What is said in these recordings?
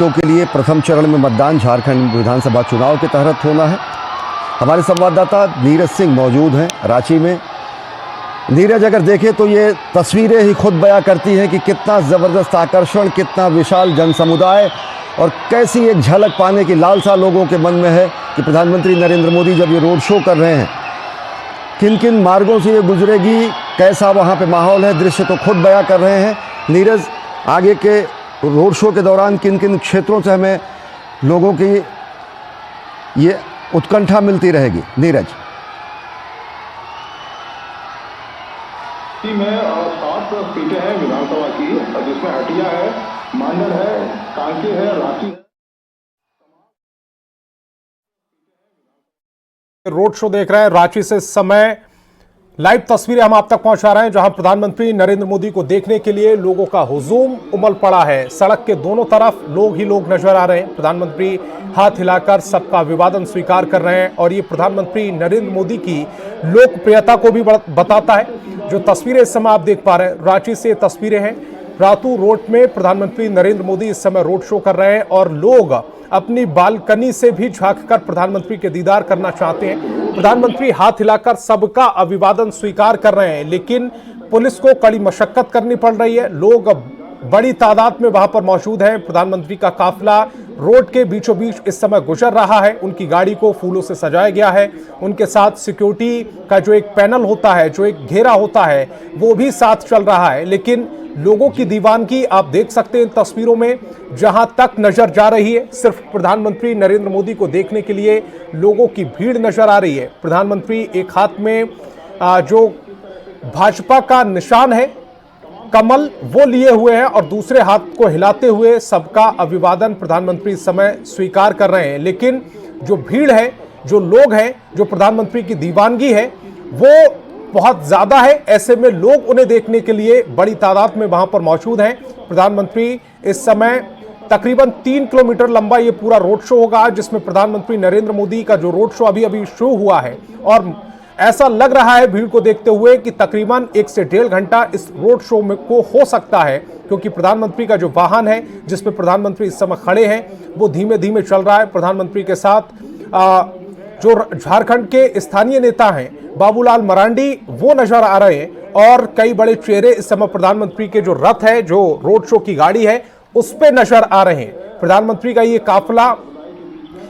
सीटों के लिए प्रथम चरण में मतदान झारखंड विधानसभा चुनाव के तहत होना है। हमारे संवाददाता नीरज सिंह मौजूद हैं रांची में। नीरज, अगर देखें तो ये तस्वीरें ही खुद बयां करती हैं कि कितना ज़बरदस्त आकर्षण, कितना विशाल जनसमुदाय और कैसी एक झलक पाने की लालसा लोगों के मन में है कि प्रधानमंत्री नरेंद्र मोदी जब ये रोड शो कर रहे हैं, किन किन मार्गों से ये गुजरेगी, कैसा वहाँ पे माहौल है, दृश्य तो खुद बयां कर रहे हैं। नीरज, आगे के रोड शो के दौरान किन किन क्षेत्रों से हमें लोगों की ये उत्कंठा मिलती रहेगी? नीरज में 7 सीटें हैं विधानसभा की, जिसमें हटिया है, मांडर है, कांके है, रांची है। रोड शो देख रहे हैं रांची से। इस समय लाइव तस्वीरें हम आप तक पहुंचा रहे हैं, जहां प्रधानमंत्री नरेंद्र मोदी को देखने के लिए लोगों का हुजूम उमड़ पड़ा है। सड़क के दोनों तरफ लोग ही लोग नजर आ रहे हैं। प्रधानमंत्री हाथ हिलाकर सबका अभिवादन स्वीकार कर रहे हैं और ये प्रधानमंत्री नरेंद्र मोदी की लोकप्रियता को भी बताता है। जो तस्वीरें इस समय आप देख पा रहे हैं रांची से तस्वीरें हैं। रातू रोड में प्रधानमंत्री नरेंद्र मोदी इस समय रोड शो कर रहे हैं और लोग अपनी बालकनी से भी झांककर प्रधानमंत्री के दीदार करना चाहते हैं। प्रधानमंत्री हाथ हिलाकर सबका अभिवादन स्वीकार कर रहे हैं, लेकिन पुलिस को कड़ी मशक्कत करनी पड़ रही है। लोग बड़ी तादाद में वहां पर मौजूद हैं। प्रधानमंत्री का काफिला रोड के बीचों बीच इस समय गुजर रहा है। उनकी गाड़ी को फूलों से सजाया गया है। उनके साथ सिक्योरिटी का जो एक पैनल होता है, जो एक घेरा होता है, वो भी साथ चल रहा है। लेकिन लोगों की दीवानगी आप देख सकते हैं इन तस्वीरों में। जहां तक नजर जा रही है, सिर्फ प्रधानमंत्री नरेंद्र मोदी को देखने के लिए लोगों की भीड़ नजर आ रही है। प्रधानमंत्री एक हाथ में जो भाजपा का निशान है कमल, वो लिए हुए हैं और दूसरे हाथ को हिलाते हुए सबका अभिवादन प्रधानमंत्री इस समय स्वीकार कर रहे हैं। लेकिन जो भीड़ है, जो लोग हैं, जो प्रधानमंत्री की दीवानगी है, वो बहुत ज्यादा है। ऐसे में लोग उन्हें देखने के लिए बड़ी तादाद में वहां पर मौजूद हैं। प्रधानमंत्री इस समय तकरीबन 3 किलोमीटर लंबा ये पूरा रोड शो होगा, जिसमें प्रधानमंत्री नरेंद्र मोदी का जो रोड शो अभी शुरू हुआ है और ऐसा लग रहा है भीड़ को देखते हुए कि तकरीबन 1 से 1.5 घंटा इस रोड शो में को हो सकता है, क्योंकि प्रधानमंत्री का जो वाहन है जिसमें प्रधानमंत्री इस समय खड़े हैं वो धीमे धीमे चल रहा है। प्रधानमंत्री के साथ जो झारखंड के स्थानीय नेता हैं बाबूलाल मरांडी, वो नजर आ रहे हैं और कई बड़े चेहरे इस समय प्रधानमंत्री के जो रथ है, जो रोड शो की गाड़ी है, उस पे नजर आ रहे हैं। प्रधानमंत्री का ये काफिला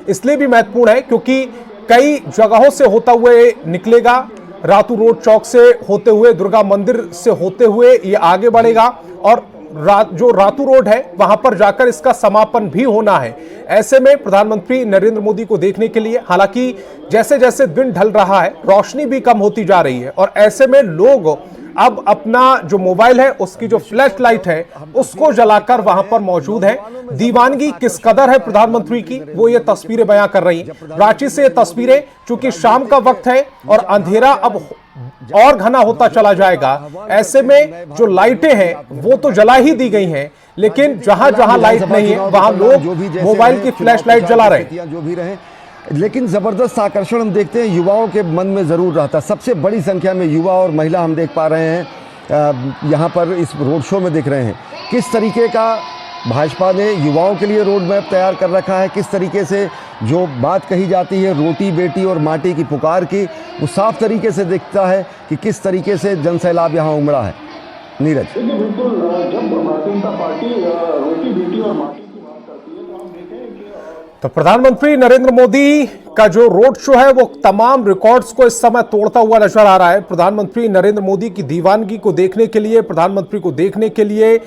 इसलिए भी महत्वपूर्ण है क्योंकि कई जगहों से होता हुए निकलेगा। रातू रोड चौक से होते हुए, दुर्गा मंदिर से होते हुए ये आगे बढ़ेगा और जो रातू रोड है वहां पर जाकर इसका समापन भी होना है। ऐसे में प्रधानमंत्री नरेंद्र मोदी को देखने के लिए, हालांकि जैसे जैसे दिन ढल रहा है रोशनी भी कम होती जा रही है और ऐसे में लोग अब अपना जो मोबाइल है उसकी जो फ्लैश लाइट है उसको जलाकर वहां पर मौजूद है। दीवानगी किस कदर है प्रधानमंत्री की, वो ये तस्वीरें बयां कर रही हैं। रांची से ये तस्वीरें, चूंकि शाम का वक्त है और अंधेरा अब और घना होता चला जाएगा, ऐसे में जो लाइटें हैं वो तो जला ही दी गई हैं, लेकिन जहां जहां लाइट नहीं है वहां लोग मोबाइल की फ्लैश लाइट जला रहे हैं। जो भी रहे, लेकिन ज़बरदस्त आकर्षण हम देखते हैं युवाओं के मन में ज़रूर रहता है। सबसे बड़ी संख्या में युवा और महिला हम देख पा रहे हैं यहाँ पर इस रोड शो में दिख रहे हैं। किस तरीके का भाजपा ने युवाओं के लिए रोड मैप तैयार कर रखा है, किस तरीके से जो बात कही जाती है रोटी बेटी और माटी की पुकार की, वो साफ तरीके से दिखता है कि किस तरीके से जनसैलाब यहाँ उमड़ा है। नीरज, बिल्कुल, जब भारतीय जनता पार्टी रोटी बेटी और माटी की बात करती है तो हम देखें कि तो प्रधानमंत्री नरेंद्र मोदी का जो रोड शो है वो तमाम रिकॉर्ड्स को इस समय तोड़ता हुआ नजर आ रहा है। प्रधानमंत्री नरेंद्र मोदी की दीवानगी को देखने के लिए, प्रधानमंत्री को देखने के लिए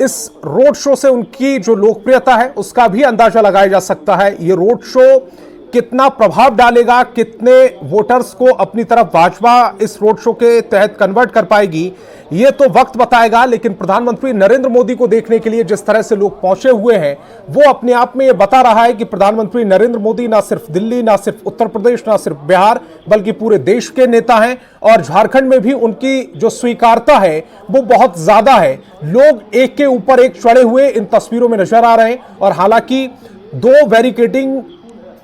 इस रोड शो से उनकी जो लोकप्रियता है उसका भी अंदाजा लगाया जा सकता है। ये रोड शो कितना प्रभाव डालेगा, कितने वोटर्स को अपनी तरफ भाजपा इस रोड शो के तहत कन्वर्ट कर पाएगी, ये तो वक्त बताएगा। लेकिन प्रधानमंत्री नरेंद्र मोदी को देखने के लिए जिस तरह से लोग पहुंचे हुए हैं वो अपने आप में ये बता रहा है कि प्रधानमंत्री नरेंद्र मोदी ना सिर्फ दिल्ली, ना सिर्फ उत्तर प्रदेश, ना सिर्फ बिहार, बल्कि पूरे देश के नेता हैं और झारखंड में भी उनकी जो स्वीकारता है वो बहुत ज्यादा है। लोग एक के ऊपर एक चढ़े हुए इन तस्वीरों में नजर आ रहे हैं और हालांकि 2 बैरिकेडिंग,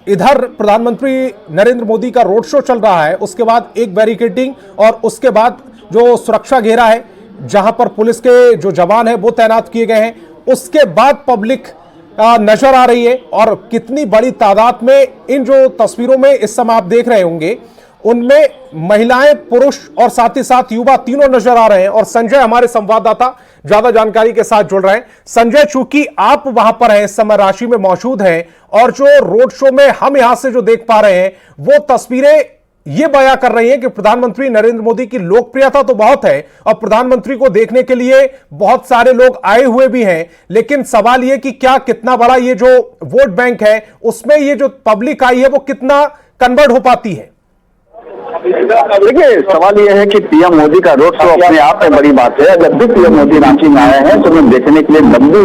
इधर प्रधानमंत्री नरेंद्र मोदी का रोड शो चल रहा है, उसके बाद एक बैरिकेडिंग और उसके बाद जो सुरक्षा घेरा है जहां पर पुलिस के जो जवान हैं वो तैनात किए गए हैं, उसके बाद पब्लिक नजर आ रही है और कितनी बड़ी तादाद में इन जो तस्वीरों में इस समय आप देख रहे होंगे उनमें महिलाएं, पुरुष और साथ ही साथ युवा तीनों नजर आ रहे हैं। और संजय हमारे संवाददाता ज्यादा जानकारी के साथ जुड़ रहे हैं। संजय, चूंकि आप वहां पर हैं, इस समय रांची में मौजूद हैं और जो रोड शो में हम यहां से जो देख पा रहे हैं वो तस्वीरें ये बयां कर रही हैं कि प्रधानमंत्री नरेंद्र मोदी की लोकप्रियता तो बहुत है और प्रधानमंत्री को देखने के लिए बहुत सारे लोग आए हुए भी हैं, लेकिन सवाल ये कि क्या कितना बड़ा ये जो वोट बैंक है उसमें ये जो पब्लिक आई है वो कितना कन्वर्ट हो पाती है? देखिए, सवाल यह है कि पीएम मोदी का रोड शो अपने आप में बड़ी बात है। जब भी पीएम मोदी रांची में आए हैं तो उन्हें देखने के लिए लंबी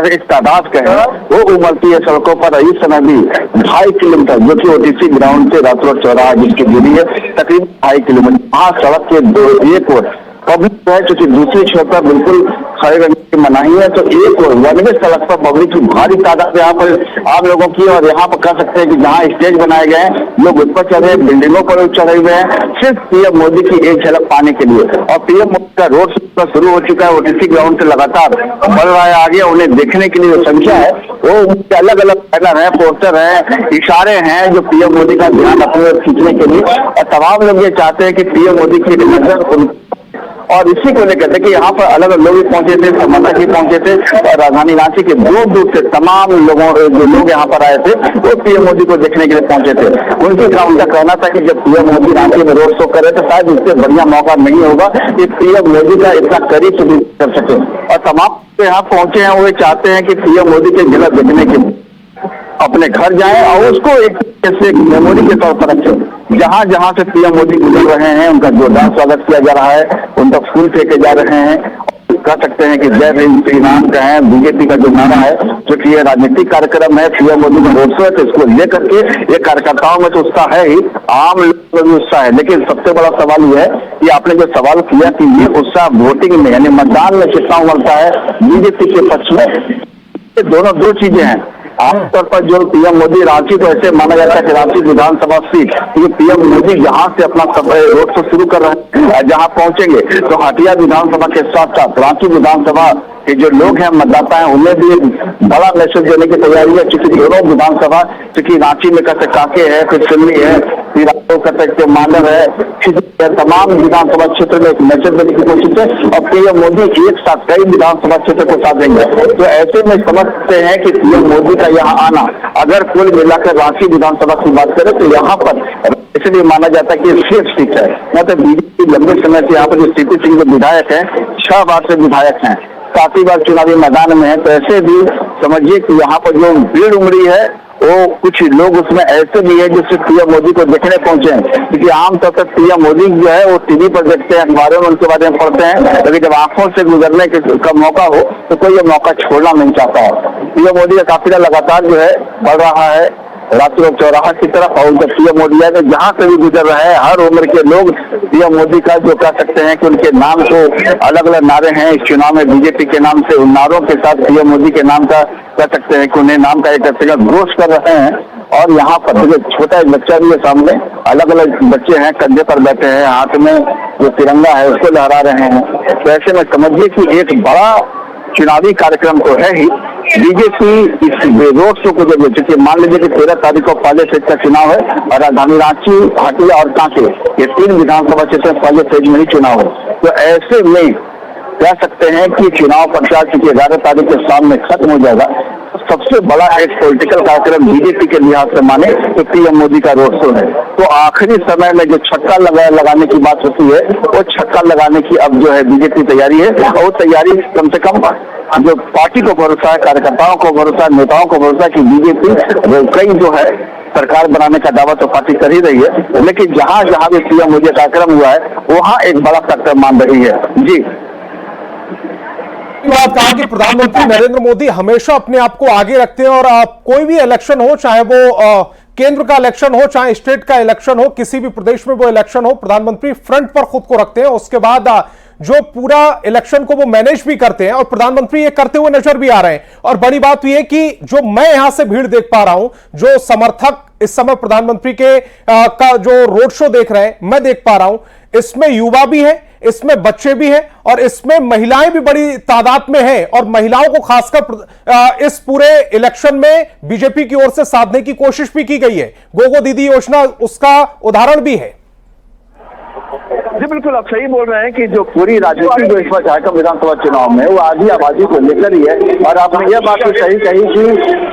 एक तादाद का है वो उमड़ती है सड़कों पर। इस समय भी 2.5 किलोमीटर जो कि ओटीसी ग्राउंड से रात रोड चौराहा जिसकी दूरी है तकरीबन 2.5 किलोमीटर, वहाँ सड़क के एक ओर पब्लिक है क्योंकि दूसरी छोर पर बिल्कुल खड़े रहने की मनाही है, तो एक और वन वे सड़क पर पब्लिक की भारी तादाद यहाँ पर आप लोगों की। और यहाँ पर कह सकते हैं कि जहाँ स्टेज बनाए गए हैं लोग उस पर चढ़े, बिल्डिंगों पर चढ़े हुए हैं सिर्फ पीएम मोदी की एक झलक पाने के लिए। और पीएम मोदी का रोड शो शुरू हो चुका है, ओटीसी ग्राउंड से लगातार बढ़ रहा है आगे। उन्हें देखने के लिए जो संख्या है वो अलग अलग बैनर है, पोस्टर है, इशारे हैं जो पीएम मोदी का ध्यान अपने ओर खींचने के लिए। और तमाम लोग ये चाहते हैं कि पीएम मोदी की नजर और इसी को लेकर कि यहाँ पर अलग अलग लोग भी पहुंचे थे, समर्थक भी पहुंचे थे और राजधानी रांची के दूर दूर से तमाम लोगों जो लोग यहाँ पर आए थे वो पीएम मोदी को देखने के लिए पहुंचे थे। उनका कहना था कि जब पीएम मोदी रांची में रोड शो करे तो शायद इससे बढ़िया मौका नहीं होगा कि पीएम मोदी का इतना करीब से कर सके। और तमाम जो यहाँ पहुंचे हैं वो चाहते हैं कि पीएम मोदी के झलक देखने के अपने घर जाएं और उसको एक मेमोरी के तौर पर रखें। जहां जहां से पीएम मोदी गुजर रहे हैं उनका जोरदार स्वागत किया जा रहा है, उन पर फूल फेंके जा रहे हैं। कह सकते हैं कि जय हिंद श्री राम का है, बीजेपी का जो नारा है, जो कि ये राजनीतिक कार्यक्रम है, पीएम मोदी का रोड शो है, तो इसको लेकर के ये कार्यकर्ताओं में तो उत्साह है ही, आम लोगों में भी उत्साह है। लेकिन सबसे बड़ा सवाल ये है कि आपने जो सवाल किया कि ये उत्साह वोटिंग में यानी मतदान में कितना उमड़ता है बीजेपी के पक्ष में, ये दोनों दो चीजें हैं। आमतौर पर जो पीएम मोदी रांची को ऐसे माना जाता है कि रांची विधानसभा सीट, क्योंकि पीएम मोदी जहां से अपना रोड शो शुरू कर रहे हैं जहां पहुंचेंगे तो हटिया विधानसभा के साथ साथ रांची विधानसभा के जो लोग हैं मतदाता हैं उन्हें भी बड़ा मैसेज देने की तैयारी है। क्योंकि दोनों विधानसभा क्योंकि रांची में कहते कांके है, फिर सिल्ली है, फिर आपको कहते मांडर है, तमाम विधानसभा क्षेत्र में एक मैसेज देने की कोशिश है और पीएम मोदी एक साथ कई विधानसभा क्षेत्र को साथ देंगे। तो ऐसे में समझते हैं कि पीएम मोदी का यहाँ आना अगर कुल मिलाकर रांची विधानसभा की बात करें तो यहाँ पर इसलिए माना जाता है कि सेफ सीट है। मतलब बीजेपी लंबे समय से यहाँ पर जो सीपी सिंह जो विधायक है 6 बार से विधायक हैं, 7 बार चुनावी मैदान में है, तो ऐसे भी समझिए कि यहाँ पर जो भीड़ उमड़ी है वो कुछ लोग उसमें ऐसे भी है जो सिर्फ पीएम मोदी को देखने पहुंचे हैं। क्योंकि आमतौर पर पीएम मोदी जो है वो टीवी पर देखते हैं, अखबारों में उनके बारे में पढ़ते हैं, लेकिन जब आंखों से गुजरने का मौका हो तो कोई ये मौका छोड़ना नहीं चाहता है। पीएम मोदी का काफिला लगातार जो है बढ़ रहा है रात्रि चौराहा की तरफ, और जब पीएम मोदी है तो जहां से भी गुजर रहे हैं हर उम्र के लोग पीएम मोदी का जो कह सकते हैं कि उनके नाम को अलग अलग नारे हैं इस चुनाव में बीजेपी के नाम से, उन नारों के साथ पीएम मोदी के नाम का कह सकते हैं कि उन्हें नाम का एक तरह का घोष कर रहे हैं। और यहाँ पर छोटा एक बच्चा भी है सामने, अलग अलग बच्चे हैं कंधे पर बैठे हैं, हाथ में जो तिरंगा है उसको लहरा रहे हैं। तो ऐसे में समझिए कि एक बड़ा चुनावी कार्यक्रम तो है ही। बीजेपी इस रोड शो को जब चूंकि मान लीजिए कि 13 तारीख को पहले फेज का चुनाव है और राजधानी रांची, हटिया और कांके ये 3 विधानसभा क्षेत्र पहले फेज में ही चुनाव है, तो ऐसे में कह सकते हैं कि चुनाव प्रचार चूंकि 11 तारीख के सामने खत्म हो जाएगा, सबसे बड़ा एक पॉलिटिकल कार्यक्रम बीजेपी के लिहाज से माने तो पीएम मोदी का रोड शो है। तो आखिरी समय में जो छक्का लगाने की बात होती है वो छक्का लगाने की अब जो है बीजेपी तैयारी है, और वो तैयारी कम से कम जो पार्टी को भरोसा है, कार्यकर्ताओं को भरोसा है, नेताओं को भरोसा है कि बीजेपी कई जो है सरकार बनाने का दावा तो पार्टी कर ही रही है, लेकिन जहां जहां भी पीएम मोदी कार्यक्रम हुआ है वहां एक बड़ा फैक्टर मान रही है। जी बात कहा कि प्रधानमंत्री नरेंद्र मोदी हमेशा अपने आप को आगे रखते हैं और कोई भी इलेक्शन हो, चाहे वो केंद्र का इलेक्शन हो, चाहे स्टेट का इलेक्शन हो, किसी भी प्रदेश में वो इलेक्शन हो, प्रधानमंत्री फ्रंट पर खुद को रखते हैं। उसके बाद जो पूरा इलेक्शन को वो मैनेज भी करते हैं और प्रधानमंत्री ये करते हुए नजर भी आ रहे हैं। और बड़ी बात यह है कि जो मैं यहां से भीड़ देख पा रहा हूं, जो समर्थक इस समय प्रधानमंत्री के का जो रोड शो देख रहे हैं, मैं देख पा रहा हूं, इसमें युवा भी है, इसमें बच्चे भी हैं और इसमें महिलाएं भी बड़ी तादाद में हैं और महिलाओं को खासकर इस पूरे इलेक्शन में बीजेपी की ओर से साधने की कोशिश भी की गई है। गोगो दीदी योजना उसका उदाहरण भी है। जी बिल्कुल, आप सही बोल रहे हैं कि जो पूरी राजनीति जो इस बार झारखंड विधानसभा चुनाव में वो आधी आबादी को लेकर ही है। और आपने यह बात तो सही कही कि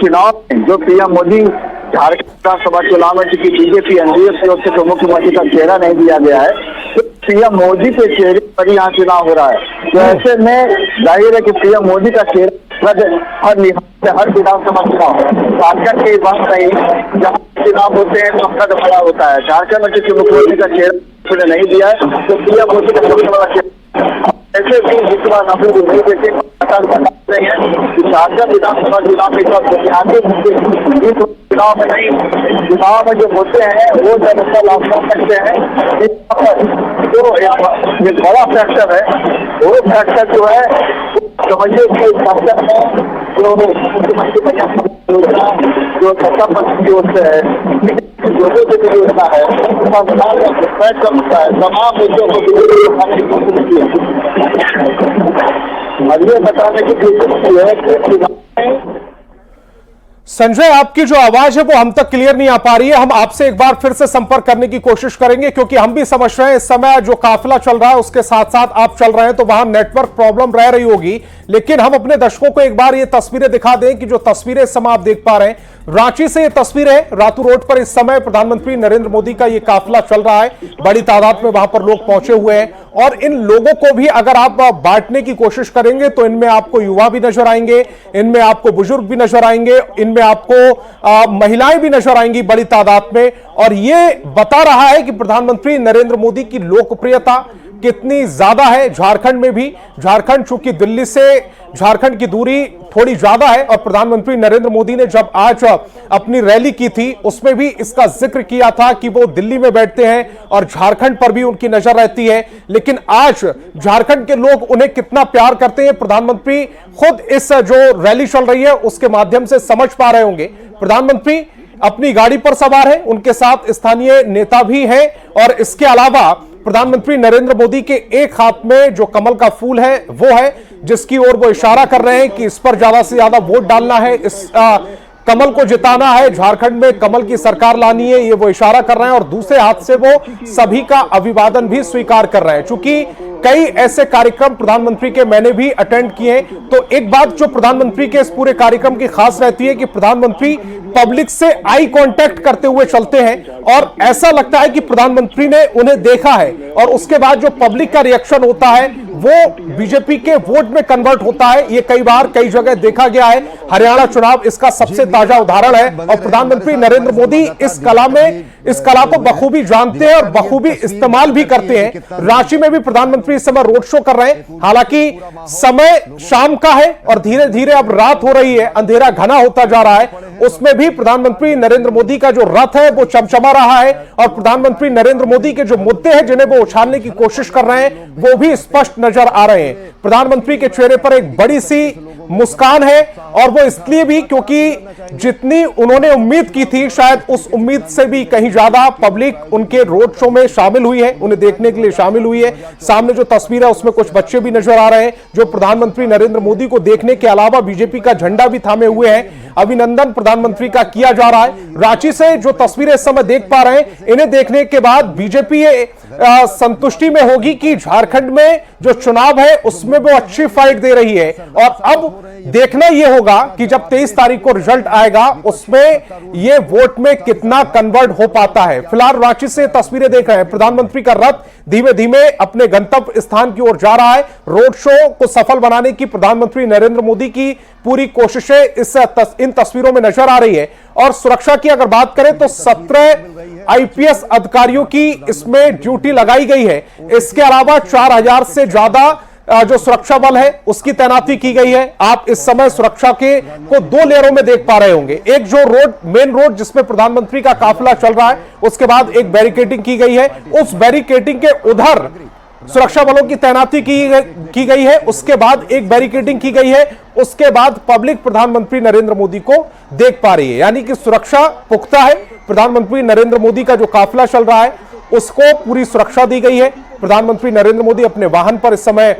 चुनाव में जो पीएम मोदी झारखंड विधानसभा चुनाव में चूंकि बीजेपी एनडीए की ओर से तो मुख्यमंत्री का चेहरा नहीं दिया गया है, तो पीएम मोदी के चेहरे पर यहाँ चुनाव हो रहा है। तो ऐसे में जाहिर है कि पीएम मोदी का चेहरा हर विधानसभा चुनाव झारखंड की बात नहीं, जहाँ चुनाव होते हैं तो कद बड़ा होता है। झारखंड में चूंकि मुख्यमंत्री का चेहरा नहीं दिया है तो पीएम मोदी का सबसे बड़ा चेहरा ऐसे भी जिस बार नफे को नहीं देते झारखंड विधानसभा चुनाव में चुनाव में नहीं, चुनाव में जो मुद्दे हैं वो जनता लाभ कर सकते हैं। जो एक बड़ा फैक्टर है वो फैक्टर जो है समझिए कि फैक्टर में जो मुख्यमंत्री जो सत्ता पक्ष की ओर से है, लोगों की जो योजना है तमाम मुद्दों को उठाने की कोशिश की है। और ये बताने की कोशिश की है कि संजय, आपकी जो आवाज है वो हम तक क्लियर नहीं आ पा रही है। हम आपसे एक बार फिर से संपर्क करने की कोशिश करेंगे क्योंकि हम भी समझ रहे हैं इस समय जो काफिला चल रहा है उसके साथ साथ आप चल रहे हैं तो वहां नेटवर्क प्रॉब्लम रह रही होगी। लेकिन हम अपने दर्शकों को एक बार ये तस्वीरें दिखा दें कि जो तस्वीरें इस समय आप देख पा रहे हैं रांची से ये तस्वीर है। रातू रोड पर इस समय प्रधानमंत्री नरेंद्र मोदी का ये काफिला चल रहा है। बड़ी तादाद में वहां पर लोग पहुंचे हुए हैं और इन लोगों को भी अगर आप बांटने की कोशिश करेंगे तो इनमें आपको युवा भी नजर आएंगे, इनमें आपको बुजुर्ग भी नजर आएंगे, इनमें आपको महिलाएं भी नजर आएंगी बड़ी तादाद में। और ये बता रहा है कि प्रधानमंत्री नरेंद्र मोदी की लोकप्रियता कितनी ज्यादा है झारखंड में भी। झारखंड चूंकि दिल्ली से झारखंड की दूरी थोड़ी ज्यादा है और प्रधानमंत्री नरेंद्र मोदी ने जब आज अपनी रैली की थी उसमें भी इसका जिक्र किया था कि वो दिल्ली में बैठते हैं और झारखंड पर भी उनकी नजर रहती है। लेकिन आज झारखंड के लोग उन्हें कितना प्यार करते हैं प्रधानमंत्री खुद इस जो रैली चल रही है उसके माध्यम से समझ पा रहे होंगे। प्रधानमंत्री अपनी गाड़ी पर सवार है, उनके साथ स्थानीय नेता भी हैं और इसके अलावा प्रधानमंत्री नरेंद्र मोदी के एक हाथ में जो कमल का फूल है वो है जिसकी ओर वो इशारा कर रहे हैं कि इस पर ज्यादा से ज्यादा वोट डालना है, इस कमल को जिताना है, झारखंड में कमल की सरकार लानी है, ये वो इशारा कर रहे हैं। और दूसरे हाथ से वो सभी का अभिवादन भी स्वीकार कर रहे हैं। चूंकि कई ऐसे कार्यक्रम प्रधानमंत्री के मैंने भी अटेंड किए तो एक बात जो प्रधानमंत्री के इस पूरे कार्यक्रम की खास रहती है कि प्रधानमंत्री पब्लिक से आई कांटेक्ट करते हुए चलते हैं और ऐसा लगता है कि प्रधानमंत्री ने उन्हें देखा है और उसके बाद जो पब्लिक का रिएक्शन होता है वो बीजेपी के वोट में कन्वर्ट होता है। ये कई बार कई जगह देखा गया है। हरियाणा चुनाव इसका सबसे ताजा उदाहरण है और प्रधानमंत्री नरेंद्र मोदी इस कला को बखूबी जानते हैं और बखूबी इस्तेमाल भी करते हैं। रांची में भी प्रधानमंत्री इस समय रोड शो कर रहे हैं। हालांकि समय शाम का है और धीरे धीरे अब रात हो रही है, अंधेरा घना होता जा रहा है। उसमें भी प्रधानमंत्री नरेंद्र मोदी का जो रथ है वो चमचमा रहा है और प्रधानमंत्री नरेंद्र मोदी के जो मुद्दे हैं जिन्हें वो उछालने की कोशिश कर रहे हैं वो भी स्पष्ट नजर आ रहे हैं। प्रधानमंत्री के चेहरे पर एक बड़ी सी मुस्कान है और वो इसलिए भी क्योंकि जितनी उन्होंने उम्मीद की थी शायद उस उम्मीद से भी कहीं ज्यादा पब्लिक उनके रोड शो में शामिल हुई है, उन्हें देखने के लिए शामिल हुई है। सामने जो तस्वीर है उसमें कुछ बच्चे भी नजर आ रहे हैं जो प्रधानमंत्री नरेंद्र मोदी को देखने के अलावा बीजेपी का झंडा भी थामे हुए हैं। अभिनंदन प्रधानमंत्री का किया जा रहा है। रांची से जो तस्वीरें इस समय देख पा रहे हैं इन्हें देखने के बाद बीजेपी संतुष्टि में होगी कि झारखंड में जो चुनाव है उसमें वो अच्छी फाइट दे रही है। और अब देखना यह होगा कि जब 23 तारीख को रिजल्ट आएगा उसमें ये वोट में कितना कन्वर्ट हो पाता है। फिलहाल रांची से तस्वीरें देख रहे हैं, प्रधानमंत्री का रथ धीमे धीमे अपने गंतव्य स्थान की ओर जा रहा है। रोड शो को सफल बनाने की प्रधानमंत्री नरेंद्र मोदी की पूरी कोशिशें इन तस्वीरों में नजर आ रही है। और सुरक्षा की अगर बात करें तो 17 आईपीएस अधिकारियों की इसमें ड्यूटी लगाई गई है। इसके अलावा 4000 से ज्यादा जो सुरक्षा बल है उसकी तैनाती की गई है। आप इस समय सुरक्षा को 2 लेयरों में देख पा रहे होंगे। एक जो मेन रोड जिसमें प्रधानमंत्री का काफिला चल रहा है उसके बाद एक बैरिकेडिंग की गई है, उस बैरिकेडिंग के उधर सुरक्षा बलों की तैनाती की गई है, उसके बाद एक बैरिकेडिंग की गई है, उसके बाद पब्लिक प्रधानमंत्री नरेंद्र मोदी को देख पा रही है। यानी कि सुरक्षा पुख्ता है। प्रधानमंत्री नरेंद्र मोदी का जो काफिला चल रहा है उसको पूरी सुरक्षा दी गई है। प्रधानमंत्री नरेंद्र मोदी अपने वाहन पर इस समय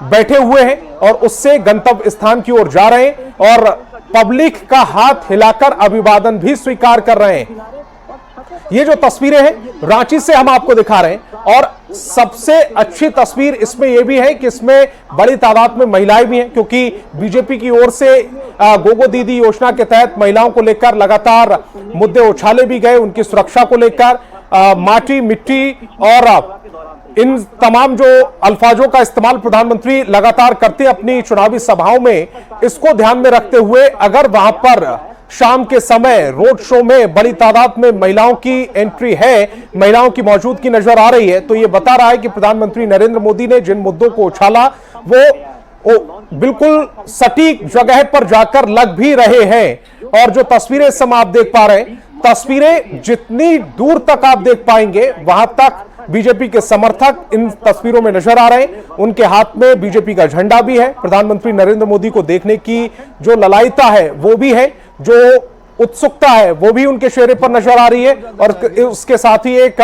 बैठे हुए हैं और उससे गंतव्य स्थान की ओर जा रहे हैं और पब्लिक का हाथ हिलाकर अभिवादन भी स्वीकार कर रहे हैं। ये जो तस्वीरें हैं रांची से हम आपको दिखा रहे हैं और सबसे अच्छी तस्वीर इसमें यह भी है कि इसमें बड़ी तादाद में महिलाएं भी हैं, क्योंकि बीजेपी की ओर से गोगो दीदी योजना के तहत महिलाओं को लेकर लगातार मुद्दे उछाले भी गए। उनकी सुरक्षा को लेकर माटी मिट्टी और इन तमाम जो अल्फाजों का इस्तेमाल प्रधानमंत्री लगातार करते हैं अपनी चुनावी सभाओं में, इसको ध्यान में रखते हुए अगर वहां पर शाम के समय रोड शो में बड़ी तादाद में महिलाओं की एंट्री है, महिलाओं की मौजूदगी नजर आ रही है, तो यह बता रहा है कि प्रधानमंत्री नरेंद्र मोदी ने जिन मुद्दों को उछाला वो बिल्कुल सटीक जगह पर जाकर लग भी रहे हैं। और जो तस्वीरें इस समय आप देख पा रहे हैं, तस्वीरें जितनी दूर तक आप देख पाएंगे वहां तक बीजेपी के समर्थक इन तस्वीरों में नजर आ रहे हैं। उनके हाथ में बीजेपी का झंडा भी है। प्रधानमंत्री नरेंद्र मोदी को देखने की जो ललायता है वो भी है, जो उत्सुकता है वो भी उनके चेहरे पर नजर आ रही है और उसके साथ ही एक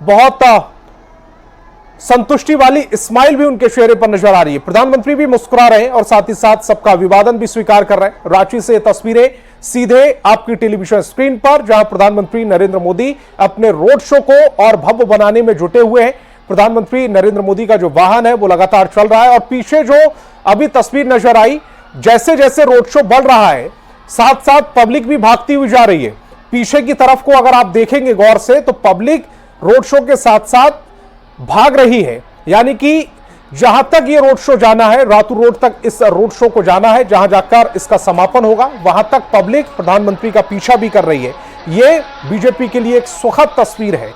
बहुत संतुष्टि वाली स्माइल भी उनके चेहरे पर नजर आ रही है। प्रधानमंत्री भी मुस्कुरा रहे हैं और साथ ही साथ सबका अभिवादन भी स्वीकार कर रहे हैं। रांची से तस्वीरें सीधे आपकी टेलीविजन स्क्रीन पर, जहां प्रधानमंत्री नरेंद्र मोदी अपने रोड शो को और भव्य बनाने में जुटे हुए हैं। प्रधानमंत्री नरेंद्र मोदी का जो वाहन है वो लगातार चल रहा है और पीछे जो अभी तस्वीर नजर आई, जैसे जैसे रोड शो बढ़ रहा है साथ साथ पब्लिक भी भागती हुई जा रही है। पीछे की तरफ को अगर आप देखेंगे गौर से तो पब्लिक रोड शो के साथ साथ भाग रही है, यानी कि जहां तक ये रोड शो जाना है, रातू रोड तक इस रोड शो को जाना है, जहां जाकर इसका समापन होगा, वहां तक पब्लिक प्रधानमंत्री का पीछा भी कर रही है। ये बीजेपी के लिए एक सुखद तस्वीर है।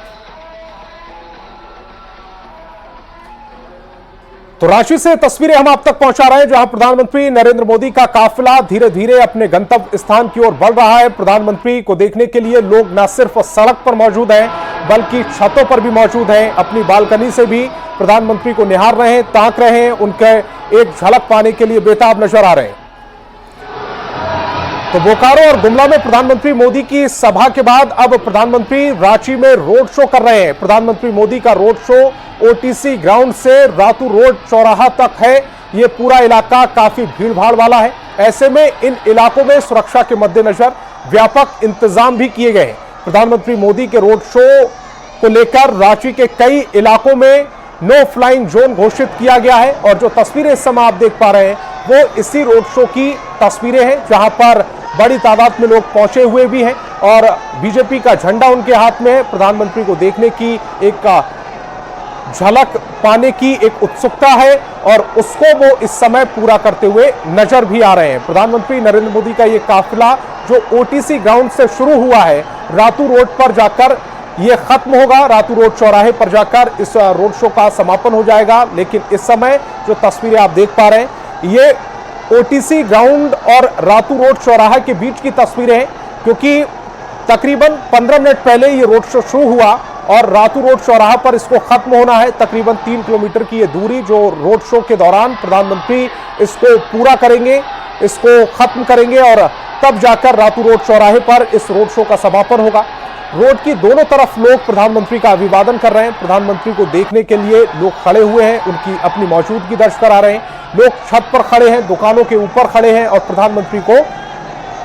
तो रांची से तस्वीरें हम आप तक पहुंचा रहे हैं, जहां प्रधानमंत्री नरेंद्र मोदी का काफिला धीरे धीरे अपने गंतव्य स्थान की ओर बढ़ रहा है। प्रधानमंत्री को देखने के लिए लोग न सिर्फ सड़क पर मौजूद हैं बल्कि छतों पर भी मौजूद हैं। अपनी बालकनी से भी प्रधानमंत्री को निहार रहे हैं, ताक रहे हैं, उनके एक झलक पाने के लिए बेताब नजर आ रहे हैं। तो बोकारो और गुमला में प्रधानमंत्री मोदी की सभा के बाद अब प्रधानमंत्री रांची में रोड शो कर रहे हैं। प्रधानमंत्री मोदी का रोड शो ओटीसी ग्राउंड से रातू रोड चौराहा तक है। यह पूरा इलाका काफी भीड़भाड़ वाला है। ऐसे में इन इलाकों में सुरक्षा के मद्देनजर व्यापक इंतजाम भी किए गए हैं। प्रधानमंत्री मोदी के रोड शो को लेकर रांची के कई इलाकों में नो फ्लाइंग जोन घोषित किया गया है और जो तस्वीरें इस समय आप देख पा रहे हैं वो इसी रोड शो की तस्वीरें हैं, जहां पर बड़ी तादाद में लोग पहुंचे हुए भी हैं और बीजेपी का झंडा उनके हाथ में है। प्रधानमंत्री को देखने की एक झलक पाने की एक उत्सुकता है और उसको वो इस समय पूरा करते हुए नजर भी आ रहे हैं। प्रधानमंत्री नरेंद्र मोदी का ये काफिला जो ओटीसी ग्राउंड से शुरू हुआ है, रातू रोड पर जाकर ये खत्म होगा, रातू रोड चौराहे पर जाकर इस रोड शो का समापन हो जाएगा। लेकिन इस समय जो तस्वीरें आप देख पा रहे हैं ये ओटीसी ग्राउंड और रातू रोड चौराहा के बीच की तस्वीरें हैं, क्योंकि तकरीबन 15 मिनट पहले ये रोड शो शुरू हुआ और रातू रोड चौराहा पर इसको खत्म होना है। तकरीबन 3 किलोमीटर की ये दूरी जो रोड शो के दौरान प्रधानमंत्री इसको पूरा करेंगे, इसको खत्म करेंगे और तब जाकर रातू रोड चौराहे पर इस रोड शो का समापन होगा। रोड की दोनों तरफ लोग प्रधानमंत्री का अभिवादन कर रहे हैं। प्रधानमंत्री को देखने के लिए लोग खड़े हुए हैं, उनकी अपनी मौजूदगी दर्ज करा रहे हैं। लोग छत पर खड़े हैं, दुकानों के ऊपर खड़े हैं और प्रधानमंत्री को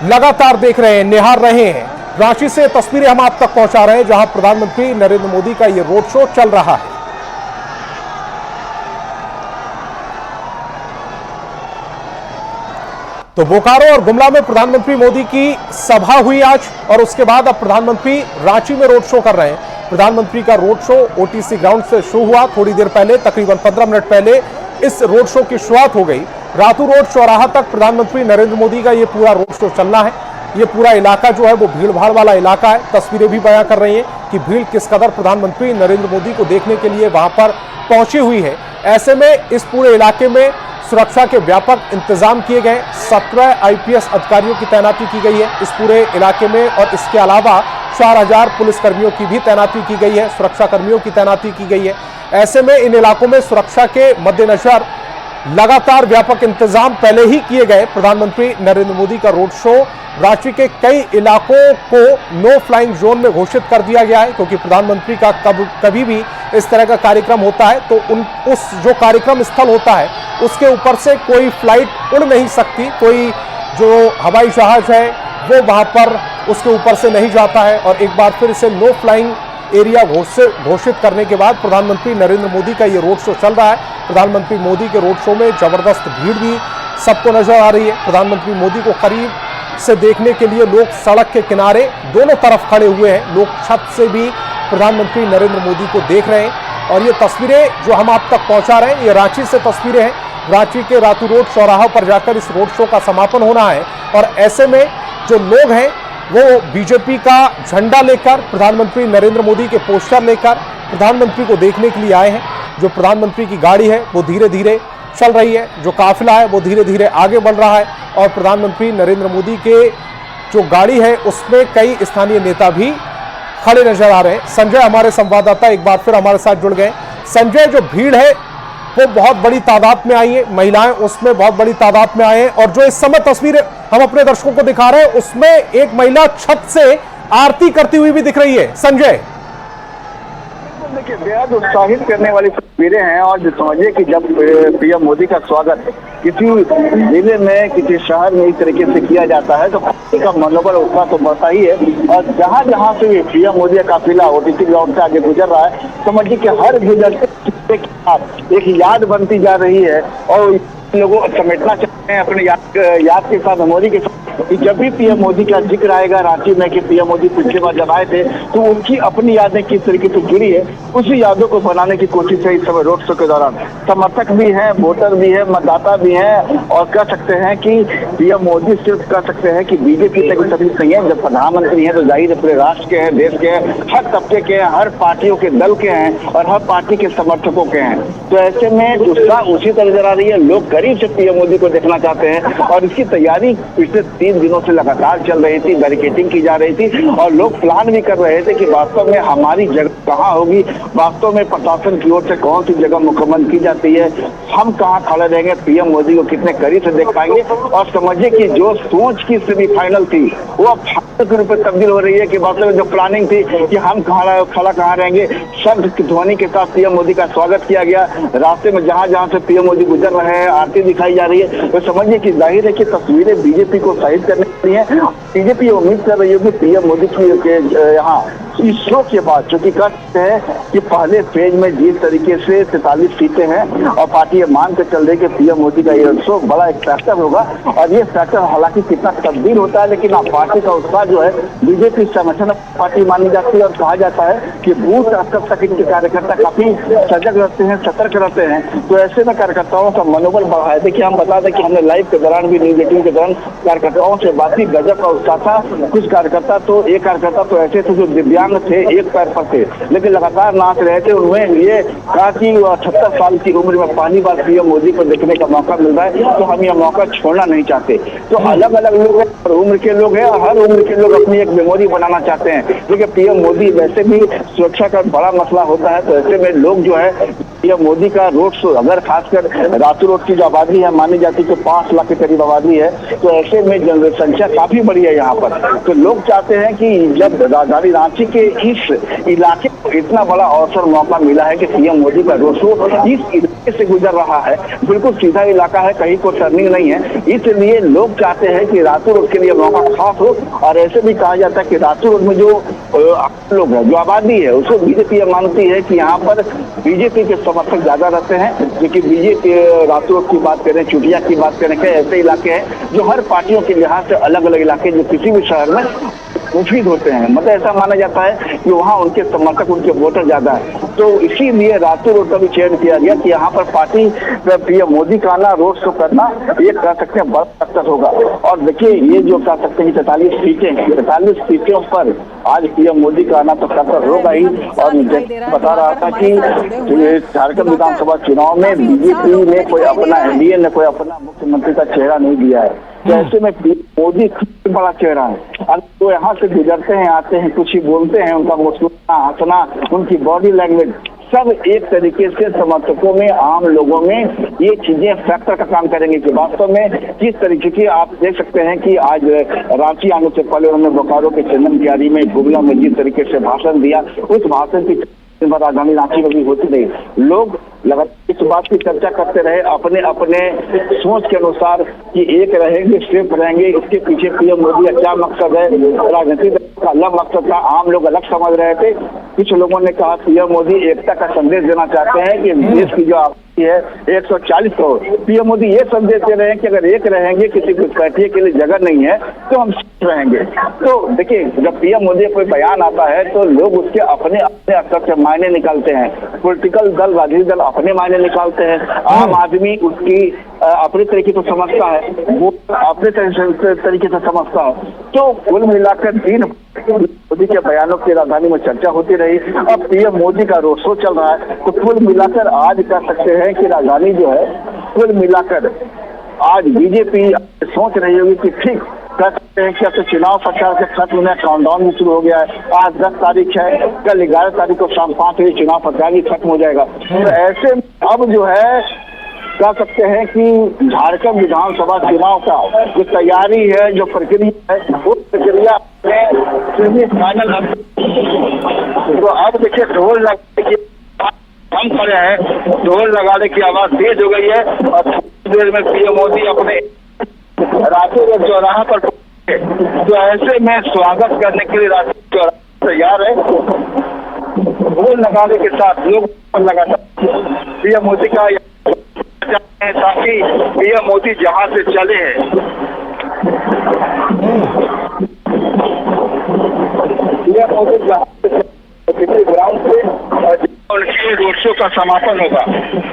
लगातार देख रहे हैं, निहार रहे हैं। रांची से तस्वीरें हम आप तक पहुंचा रहे हैं, जहां प्रधानमंत्री नरेंद्र मोदी का यह रोड शो चल रहा है। तो बोकारो और गुमला में प्रधानमंत्री मोदी की सभा हुई आज और उसके बाद अब प्रधानमंत्री रांची में रोड शो कर रहे हैं। प्रधानमंत्री का रोड शो ओटीसी ग्राउंड से शुरू हुआ थोड़ी देर पहले, तकरीबन 15 मिनट पहले इस रोड शो की शुरुआत हो गई। रातू रोड चौराहा तक प्रधानमंत्री नरेंद्र मोदी का ये पूरा रोड शो चलना है। ये पूरा इलाका जो है वो भीड़ भाड़ वाला इलाका है। तस्वीरें भी बयां कर रही हैं कि भीड़ किस कदर प्रधानमंत्री नरेंद्र मोदी को देखने के लिए वहां पर पहुंची हुई है। ऐसे में इस पूरे इलाके में सुरक्षा के व्यापक इंतजाम किए गए। 17 आईपीएस अधिकारियों की तैनाती की गई है इस पूरे इलाके में और इसके अलावा 4000 पुलिसकर्मियों की भी तैनाती की गई है, सुरक्षा कर्मियों की तैनाती की गई है। ऐसे में इन इलाकों में सुरक्षा के मद्देनजर लगातार व्यापक इंतजाम पहले ही किए गए। प्रधानमंत्री नरेंद्र मोदी का रोड शो रांची के कई इलाकों को नो फ्लाइंग जोन में घोषित कर दिया गया है, क्योंकि प्रधानमंत्री का कभी भी इस तरह का कार्यक्रम होता है तो उस जो कार्यक्रम स्थल होता है उसके ऊपर से कोई फ्लाइट उड़ नहीं सकती, कोई जो हवाई जहाज है वो वहां पर उसके ऊपर से नहीं जाता है। और एक बार फिर इसे नो फ्लाइंग एरिया घोषित करने के बाद प्रधानमंत्री नरेंद्र मोदी का ये रोड शो चल रहा है। प्रधानमंत्री मोदी के रोड शो में जबरदस्त भीड़ भी सबको नजर आ रही है। प्रधानमंत्री मोदी को करीब से देखने के लिए लोग सड़क के किनारे दोनों तरफ खड़े हुए हैं, लोग छत से भी प्रधानमंत्री नरेंद्र मोदी को देख रहे हैं। और ये तस्वीरें जो हम आप तक पहुंचा रहे हैं ये रांची से तस्वीरें हैं। रांची के रातू रोड चौराहा पर जाकर इस रोड शो का समापन होना है और ऐसे में जो लोग हैं वो बीजेपी का झंडा लेकर, प्रधानमंत्री नरेंद्र मोदी के पोस्टर लेकर प्रधानमंत्री को देखने के लिए आए हैं। जो प्रधानमंत्री की गाड़ी है वो धीरे धीरे चल रही है, जो काफिला है वो धीरे धीरे आगे बढ़ रहा है और प्रधानमंत्री नरेंद्र मोदी के जो गाड़ी है उसमें कई स्थानीय नेता भी खड़े नजर आ रहे हैं। संजय हमारे संवाददाता एक बार फिर हमारे साथ जुड़ गए। संजय, जो भीड़ है वो बहुत बड़ी तादाद में आई है, महिलाएं उसमें बहुत बड़ी तादाद में आए हैं और जो इस समय तस्वीरें हम अपने दर्शकों को दिखा रहे हैं उसमें एक महिला छत से आरती करती हुई भी दिख रही है। संजय, देखिए बेहद उत्साहित करने वाली तस्वीरें हैं और जो समझिए कि जब पीएम मोदी का स्वागत किसी जिले में, किसी शहर में इस तरीके से किया जाता है तो पार्टी का मनोबल उसका तो बढ़ता ही है। और जहां जहां से पीएम मोदी का काफिला ओटीसी ग्राउंड से आगे गुजर रहा है, समझिए कि हर गुजरते एक याद बनती जा रही है और लोगों को समेटना चाहते हैं अपने याद के साथ, मेमोरी के साथ। जब भी पीएम मोदी का जिक्र आएगा रांची में कि पीएम मोदी पिछली बार जब आए थे तो उनकी अपनी यादें किस तरीके से जुड़ी है, उसी यादों को बनाने की कोशिश है इस समय रोड शो के दौरान। समर्थक भी हैं, वोटर भी है, मतदाता भी हैं और कह सकते हैं कि पीएम मोदी सिर्फ कह सकते हैं कि बीजेपी तक सभी नहीं है। जब प्रधानमंत्री हैं तो जाहिर है पूरे राष्ट्र के हैं, देश के हैं, हर तबके के हैं, हर पार्टियों के दल के हैं और हर पार्टी के समर्थकों के हैं। तो ऐसे में उत्साह उसी तरह नजर आ रही है। लोग करीब से पीएम मोदी को देखना चाहते हैं और इसकी तैयारी पिछले 3 दिनों से लगातार चल रही थी, बैरिकेडिंग की जा रही थी और लोग प्लान भी कर रहे थे कि वास्तव में हमारी जगह कहाँ होगी, वास्तव में प्रशासन की ओर से कौन सी जगह मुकम्मल की जाती है, हम कहाँ खड़े रहेंगे, पीएम मोदी को कितने करीब से देख पाएंगे। और समझिए कि जो सोच की सेमीफाइनल थी वो अब फाइनल के रूप में तब्दील हो रही है कि वास्तव में जो प्लानिंग थी कि हम खड़ा कहाँ रहेंगे, शब्द की ध्वनि के साथ पीएम मोदी का स्वागत किया गया। रास्ते में जहां जहां से पीएम मोदी गुजर रहे हैं आरती दिखाई जा रही है। तो समझिए कि जाहिर है कि तस्वीरें बीजेपी को शहीद करने वाली है। बीजेपी उम्मीद कर रही है कि पीएम मोदी की यहाँ इस शो के बाद, चूंकि कह सकते हैं कि पहले फेज में जिस तरीके से 43 सीटें हैं और पार्टी ये मान कर चल रही है कि पीएम मोदी का ये शो बड़ा एक फैक्टर होगा और ये फैक्टर हालांकि कितना तब्दील होता है लेकिन पार्टी का उत्साह जो है, बीजेपी संगठन पार्टी मानी जाती है और कहा जाता है कि बूथ स्तर तक इनके कार्यकर्ता काफी सजग रहते हैं, सतर्क रहते हैं। तो ऐसे में कार्यकर्ताओं का मनोबल बढ़ा है। देखिए हम बता दें कि हमने लाइव के दौरान भी न्यूज 18 के दौरान कार्यकर्ताओं से बात की, गजब का उत्साह था। कुछ कार्यकर्ता तो एक कार्यकर्ता तो ऐसे थे जो दिव्यांग थे, एक पैर पर थे लेकिन लगातार नाच रहे थे। उन्हें ये कहा कि 78 साल की उम्र में पहली बार पीएम मोदी को देखने का मौका मिल रहा है तो हम यह मौका छोड़ना नहीं चाहते। तो अलग अलग लोग हैं, हर उम्र के लोग हैं, हर उम्र के लोग अपनी एक मेमोरी बनाना चाहते हैं। देखिए पीएम मोदी वैसे भी सुरक्षा का बड़ा मसला होता है तो ऐसे में लोग जो है पीएम मोदी का रोड शो, अगर खासकर रातू रोड की जो आबादी है मानी जाती है तो 5 लाख के करीब आबादी है, तो ऐसे में जनसंख्या काफी बड़ी है यहाँ पर। तो लोग चाहते हैं कि जब राजधानी रांची के इस इलाके को इतना बड़ा अवसर मौका मिला है कि पीएम मोदी का रोड शो इस इलाके से गुजर रहा है, बिल्कुल सीधा इलाका है, कहीं कोई टर्निंग नहीं है, इसलिए लोग चाहते हैं कि रातू रोड के लिए मौका खास हो। और ऐसे भी कहा जाता है कि रातू रोड में जो लोग हैं, जो आबादी है, उसको बीजेपी मानती है कि यहाँ पर बीजेपी के समर्थक ज्यादा रहते हैं। क्योंकि बीजेपी रातू रोड की बात करें, चुटिया की बात करें, कई ऐसे इलाके हैं जो हर पार्टियों के लिहाज से अलग अलग इलाके जो किसी भी शहर में मुफीद होते हैं, मतलब ऐसा माना जाता है कि वहाँ उनके समर्थक, उनके वोटर ज्यादा है। तो इसीलिए रातू रोड का भी चयन किया गया कि यहाँ पर पार्टी पीएम मोदी का आना, रोड शो करना, ये कह सकते हैं बड़ा सक्सेस होगा। और देखिए ये जो कह सकते हैं 43 सीटें हैं, 43 सीटों पर आज पीएम मोदी का आना तो सक्सेस होगा ही। और बता रहा था कि झारखंड विधानसभा चुनाव में बीजेपी ने कोई अपना, एनडीए ने कोई अपना मुख्यमंत्री का चेहरा नहीं दिया है। तो ऐसे में मोदी बड़ा चेहरा है। अब तो यहाँ से गुजरते हैं, आते हैं, कुछ ही बोलते हैं, उनका मुस्कुराना, हंसना, उनकी बॉडी लैंग्वेज सब एक तरीके से समर्थकों में, आम लोगों में ये चीजें फैक्टर का काम करेंगे कि वास्तव में किस तरीके की। आप देख सकते हैं कि आज रांची आने से पहले उन्होंने बोकारो के चंदन क्यारी में गुमला में जिस तरीके से भाषण दिया, उस भाषण की राजधानी रांची में भी होती रही। लोग लगातार इस बात की चर्चा करते रहे अपने अपने सोच के अनुसार कि एक रहेंगे, सिर्फ रहेंगे, इसके पीछे पीएम मोदी का क्या मकसद है। राजनीतिक दल का अलग मकसद था, आम लोग अलग समझ रहे थे। कुछ लोगों ने कहा पीएम मोदी एकता का संदेश देना चाहते हैं कि देश की जो है 140 करोड़। पीएम मोदी ये संदेश दे रहे हैं कि अगर एक रहेंगे, किसी घुसपैठिए के लिए जगह नहीं है तो हम रहेंगे। तो देखिए, जब पीएम मोदी कोई बयान आता है तो लोग उसके अपने अपने स्तर से मायने निकालते हैं। पॉलिटिकल दल, राजनीतिक दल अपने मायने निकालते हैं, आम आदमी उसकी अपने तरीके से समझता है, वो अपने तरीके से समझता है। तो कुल मिलाकर 3 मोदी के बयानों की राजधानी में चर्चा होती रही। अब पीएम मोदी का रोड शो चल रहा है, तो कुल मिलाकर आज कह सकते हैं कि राजधानी जो है, कुल मिलाकर आज बीजेपी सोच रही होगी कि ठीक कह सकते हैं कि अब तो चुनाव प्रचार के खत्म होने, काउंटडाउन भी शुरू हो गया है। आज 10 तारीख है, कल 11 तारीख को शाम 5 बजे चुनाव प्रचार भी खत्म हो जाएगा। तो ऐसे अब जो है कह सकते हैं कि झारखंड विधानसभा चुनाव का जो तैयारी है, जो प्रक्रिया है, वो प्रक्रिया फाइनल। तो अब देखिए ढोल लगाने की हम खड़े हैं, ढोल लगाने की आवाज तेज हो गई है और थोड़ी देर में पीएम मोदी अपने रांची रोड चौराहा पर तो ऐसे में स्वागत करने के लिए रांची चौराहा तैयार है। ढोल लगाने के साथ लोग लगातार पीएम मोदी का ताकि पीएम मोदी जहां से चले हैं, पीएम मोदी जहां से ग्राउंड से उनके रोड शो का समापन होगा,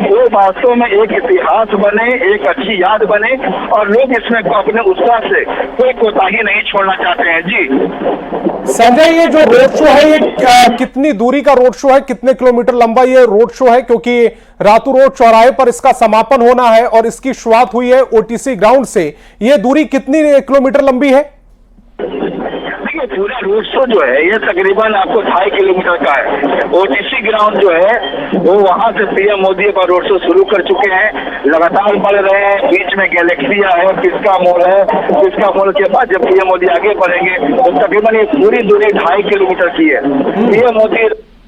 वो वास्तव में एक इतिहास बने, एक अच्छी याद बने और लोग इसमें अपने उत्साह से कोई कोताही नहीं छोड़ना चाहते हैं। जी संजय, ये जो रोड शो है, ये कितनी दूरी का रोड शो है, कितने किलोमीटर लंबा ये रोड शो है? क्योंकि रातू रोड चौराहे पर इसका समापन होना है और इसकी शुरुआत हुई है ओटीसी ग्राउंड से। ये दूरी कितनी किलोमीटर लंबी है? पूरा रोड शो जो है ये तकरीबन आपको 2.5 किलोमीटर का है। ओटीसी ग्राउंड जो है वो वहां से पीएम मोदी का रोड शो शुरू कर चुके हैं, लगातार बढ़ रहे हैं। बीच में गैलेक्सिया है, किसका मोड़ है, किसका मोड़ के बाद जब पीएम मोदी आगे बढ़ेंगे तो तकरीबन ये पूरी दूरी 2.5 किलोमीटर की है। पीएम मोदी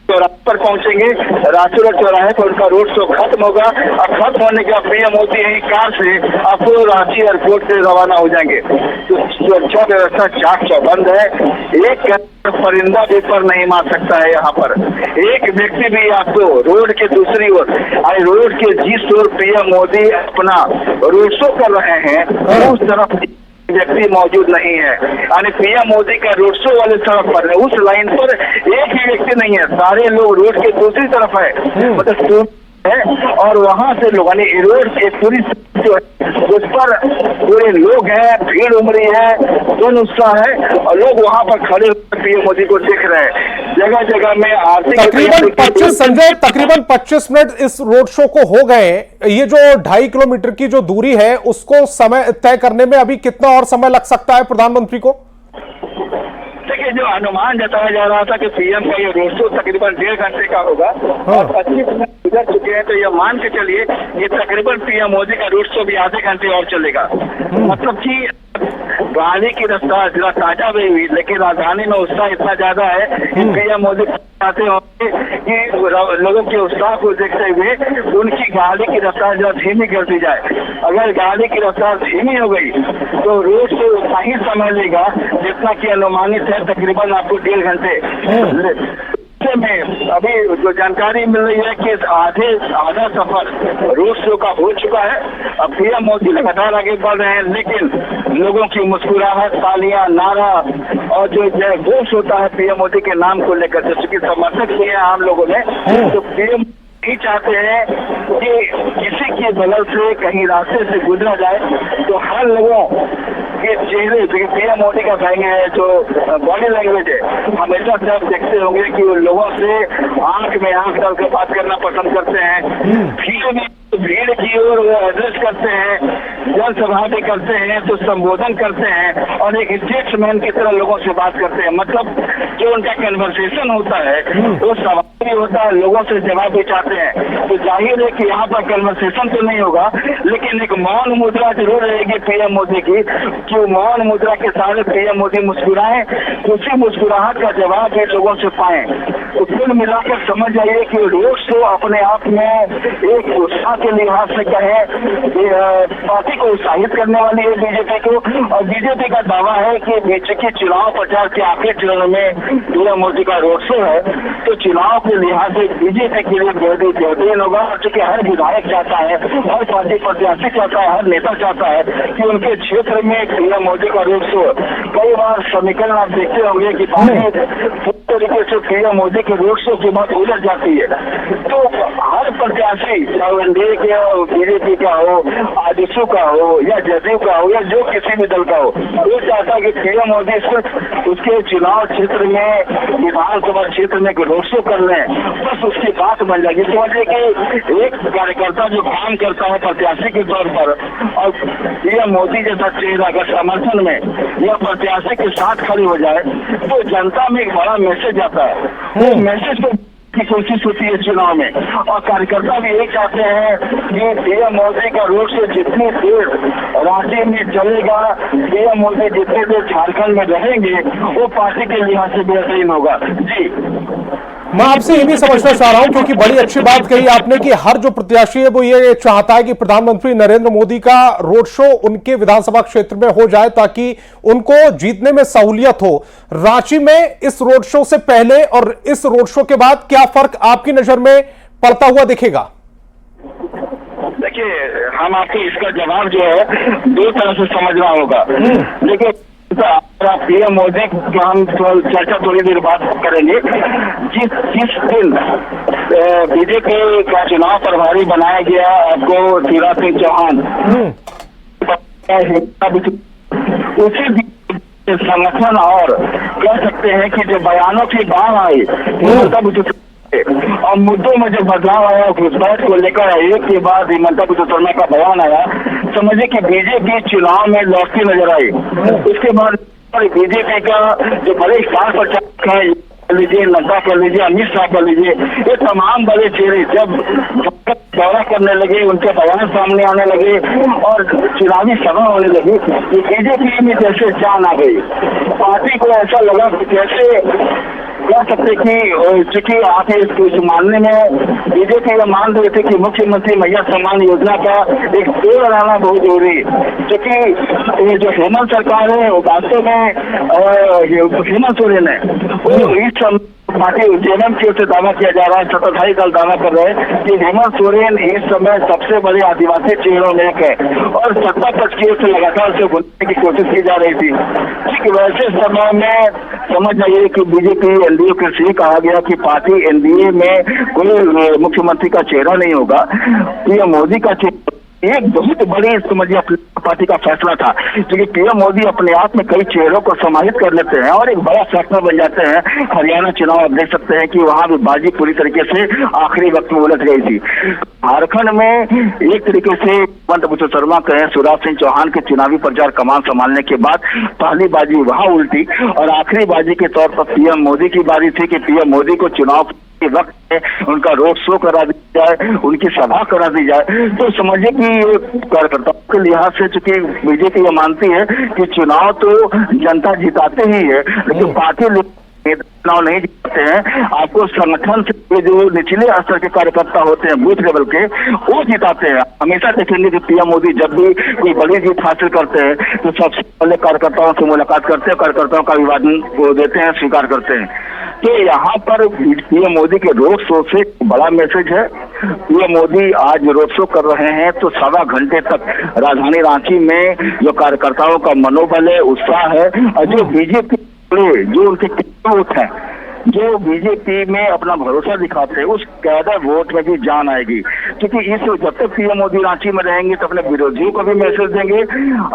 चौराहे पर पहुंचेंगे, रांची रोड चौराहे पर उनका रोड शो खत्म होगा और खत्म होने के बाद पीएम मोदी यही कार से आपको रांची एयरपोर्ट से रवाना हो जाएंगे। तो सुरक्षा व्यवस्था चाक चौबंद है, एक परिंदा भी पर नहीं मार सकता है। यहाँ पर एक व्यक्ति भी आपको रोड के दूसरी ओर, रोड के जिस ओर पीएम मोदी अपना रोड शो कर रहे हैं उस तरफ व्यक्ति मौजूद नहीं है। यानी पीएम मोदी का रोड शो वाले सड़क पर उस लाइन पर एक ही व्यक्ति नहीं है, सारे लोग रोड के दूसरी तरफ है, मतलब है और वहां से लोग यानी रोड के पूरी जो है उस पर पूरे लोग हैं, भीड़ उमड़ी है, जन उत्साह है और लोग वहां पर खड़े होकर पीएम मोदी को देख रहे हैं। जगह जगह में आरती तकरीबन 25 मिनट इस रोड शो को हो गए। ये जो 2.5 किलोमीटर की जो दूरी है उसको समय तय करने में अभी कितना और समय लग सकता है प्रधानमंत्री को? देखिए, जो अनुमान जताया जा रहा था कि पीएम का ये रोड शो तकरीबन 1.5 घंटे का होगा और 25 मिनट गुजर चुके हैं, तो ये मान के चलिए ये तकरीबन पीएम मोदी का रोड शो भी आधे घंटे और चलेगा। मतलब कि गाड़ी की रफ्तार जरा ताजा भी हुई, लेकिन राजधानी में उत्साह इतना ज्यादा है कि पीएम मोदी चाहते होंगे कि लोगों के उत्साह को देखते हुए उनकी गाड़ी की रफ्तार जरा धीमी कर दी जाए। अगर गाड़ी की रफ्तार धीमी हो गई तो रोड से उतना ही समय लेगा जितना कि अनुमानित है, तकरीबन आपको 1.5 घंटे में। अभी जो जानकारी मिल रही है कि आधा सफर रोड शो का हो चुका है। अब पीएम मोदी लगातार आगे बढ़ रहे हैं, लेकिन लोगों की मुस्कुराहट, तालियां, नारा और जो जय घोष होता है पीएम मोदी के नाम को लेकर, जैसे कि समर्थक भी है आम लोगों में, तो पीएम नहीं चाहते हैं कि किसी के बगल से कहीं रास्ते से गुजरा जाए तो हर लोगों के चेहरे, पीएम मोदी का कहेंगे जो बॉडी लैंग्वेज है, हमेशा से आप देखते होंगे कि वो लोगों से आंख में आंख डाल कर बात करना पसंद करते हैं। भीड़ की ओर वो एड्रेस करते हैं, जनसभा भी करते हैं तो संबोधन करते हैं और एक स्टेट्समैन की तरह लोगों से बात करते हैं। मतलब जो उनका कन्वर्सेशन होता है वो सवाल भी होता है, लोगों से जवाब भी चाहते हैं। तो जाहिर है कि यहाँ पर कन्वर्सेशन तो नहीं होगा, लेकिन एक मौन मुद्रा जरूर रहेगी पीएम मोदी की, कि मौन मुद्रा के साथ पीएम मोदी मुस्कुराएं, उसी मुस्कुराहट का जवाब भी लोगों से पाए। तो कुल मिलाकर समझ जाइए कि रोड शो अपने आप में एक उत्साह के लिहाज से कहें पार्टी को उत्साहित करने वाली है बीजेपी को, और बीजेपी का दावा है कि बीजेपी चुनाव प्रचार के आखिरी चरण में पीएम मोदी का रोड शो है, तो चुनाव के लिहाज से बीजेपी के लिए बेहतरीन होगा। क्योंकि हर विधायक चाहता है, हर पार्टी प्रत्याशी चाहता है, हर नेता चाहता है कि उनके क्षेत्र में पीएम मोदी का रोड शो। कई बार समीकरण आप देखते होंगे कि पार्टी तरीके से पीएम मोदी के रोड शो की बात उलझ जाती है। तो हर प्रत्याशी, चाहे एनडीए के हो, बीजेपी का हो, आजसू का हो या जदयू का हो या जो किसी भी दल का हो, वो चाहता है कि पीएम मोदी उसके चुनाव क्षेत्र में, विधानसभा क्षेत्र में रोड शो कर लें, बस उसकी बात बन जाएगी। समझिए कि एक कार्यकर्ता जो काम करता है प्रत्याशी के तौर पर, और पीएम मोदी जैसा चेहरा अगर समर्थन में या प्रत्याशी के साथ खड़ी हो जाए तो जनता में एक बड़ा मैसेज आता है। वो मैसेज को की कोशिश होती है चुनाव में, और कार्यकर्ता भी यही चाहते हैं कि पीएम मोदी का रोड शो जितनी देर रांची में चलेगा, पीएम मोदी जितनी देर झारखंड में रहेंगे, वो पार्टी के लिहाज से बेहतरीन होगा। जी, मैं आपसे ये भी समझना चाह रहा हूं, क्योंकि बड़ी अच्छी बात कही आपने कि हर जो प्रत्याशी है वो ये चाहता है कि प्रधानमंत्री नरेंद्र मोदी का रोड शो उनके विधानसभा क्षेत्र में हो जाए ताकि उनको जीतने में सहूलियत हो। रांची में इस रोड शो से पहले और इस रोड शो के बाद क्या फर्क आपकी नजर में पड़ता हुआ दिखेगा? देखिए, हम आपको इसका जवाब जो है दो तरह से समझना होगा। देखिए, पीएम मोदी की हम चर्चा थोड़ी देर बाद करेंगे। जिस दिन बीजेपी का चुनाव प्रभारी बनाया गया आपको शिवराज सिंह चौहान, उसी दिन संगठन और कह सकते हैं कि जो बयानों की बाढ़ आई और मुद्दों में जो बदलाव आया, घुसपैठ को लेकर एक के बाद हिमंता बिस्वा शर्मा का बयान आया, समझिए कि बीजेपी चुनाव में लौटती नजर आई। उसके बाद बीजेपी का जो बड़े स्टार प्रचारक है, कर लीजिए नड्डा कर लीजिए, अमित शाह कर लीजिए, ये तमाम बड़े चेहरे जब दौरा करने लगे, उनके बयान सामने आने लगे और चुनावी सभा होने लगी, बीजेपी में जैसे जान आ गई। पार्टी को ऐसा लगा कि जैसे कह सकते कि चूंकि आप इस मानने में बीजेपी ये मान रहे थे कि मुख्यमंत्री मैया सम्मान योजना का एक पेड़ लाना बहुत जरूरी, क्योंकि जो हेमंत सरकार है वो वास्तव में हेमंत सोरेन है, वो इस समय पार्टी जेएमएम की ओर से दावा किया जा रहा है, सत्ताधारी दल दावा कर रहे हैं कि हेमंत सोरेन इस समय सबसे बड़े आदिवासी चेहरों में एक है, और सत्ता पक्ष की ओर से लगातार उसे बुलाने की कोशिश की जा रही थी। ठीक वैसे समय में समझ जाइए कि बीजेपी एनडीए के से कहा गया कि पार्टी एनडीए में कोई मुख्यमंत्री का चेहरा नहीं होगा, पीएम मोदी का चेहरा। एक बहुत बड़ी समझिए पार्टी का फैसला था, क्योंकि पीएम मोदी अपने आप में कई चेहरों को समाहित कर लेते हैं और एक बड़ा फैसला बन जाते हैं। हरियाणा चुनाव आप देख सकते हैं कि वहां भी बाजी पूरी तरीके से आखिरी वक्त में उलझ गई थी। झारखंड में एक तरीके से हिमंता बिस्वा शर्मा कहें, शिवराज सिंह चौहान के चुनावी प्रचार कमान संभालने के बाद पहली बाजी वहां उल्टी और आखिरी बाजी के तौर पर पीएम मोदी की बारी थी कि पीएम मोदी को चुनाव के वक्त उनका रोड शो करा दी जाए, उनकी सभा करा दी जाए। तो समझिए कि कार्यकर्ताओं के लिहाज से चूंकि बीजेपी ये मानती है कि चुनाव तो जनता जिताते ही है, लेकिन पार्टी चुनाव नहीं जीतते हैं, आपको संगठन से जो निचले स्तर के कार्यकर्ता होते हैं बूथ लेवल के, वो जिताते हैं। हमेशा देखेंगे कि पीएम मोदी जब भी कोई बड़ी जीत हासिल करते हैं तो सबसे पहले कार्यकर्ताओं से मुलाकात करते हैं, कार्यकर्ताओं का अभिवादन को देते हैं, स्वीकार करते हैं। तो यहाँ पर पीएम मोदी के रोड शो से बड़ा मैसेज है। पीएम मोदी आज रोड शो कर रहे हैं तो 1.25 घंटे तक राजधानी रांची में जो कार्यकर्ताओं का मनोबल है, उत्साह है, और जो बीजेपी जो उनके बूथ हैं जो बीजेपी में अपना भरोसा दिखाते हैं उस कैडर वोट में भी जान आएगी, क्योंकि इस जब तक पीएम मोदी रांची में रहेंगे तो अपने विरोधियों को भी मैसेज देंगे,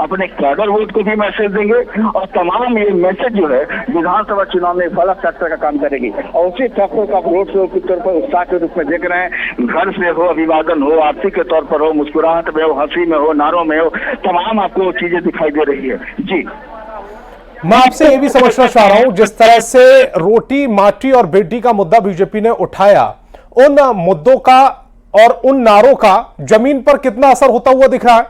अपने कैडर वोट को भी मैसेज देंगे, और तमाम ये मैसेज जो है विधानसभा चुनाव में बड़ा फैक्टर का काम करेगी। और उसी फैक्टर का रोड शो के तौर पर उत्साह के रूप में देख रहे हैं। घर से हो, अभिवादन हो, आरती के तौर पर हो, मुस्कुराहट में हो, हंसी में हो, नारों में हो, तमाम आपको चीजें दिखाई दे रही है। जी, मैं आपसे ये भी समझना चाह रहा हूं, जिस तरह से रोटी माटी और बेटी का मुद्दा बीजेपी ने उठाया, उन मुद्दों का और उन नारों का जमीन पर कितना असर होता हुआ दिख रहा है?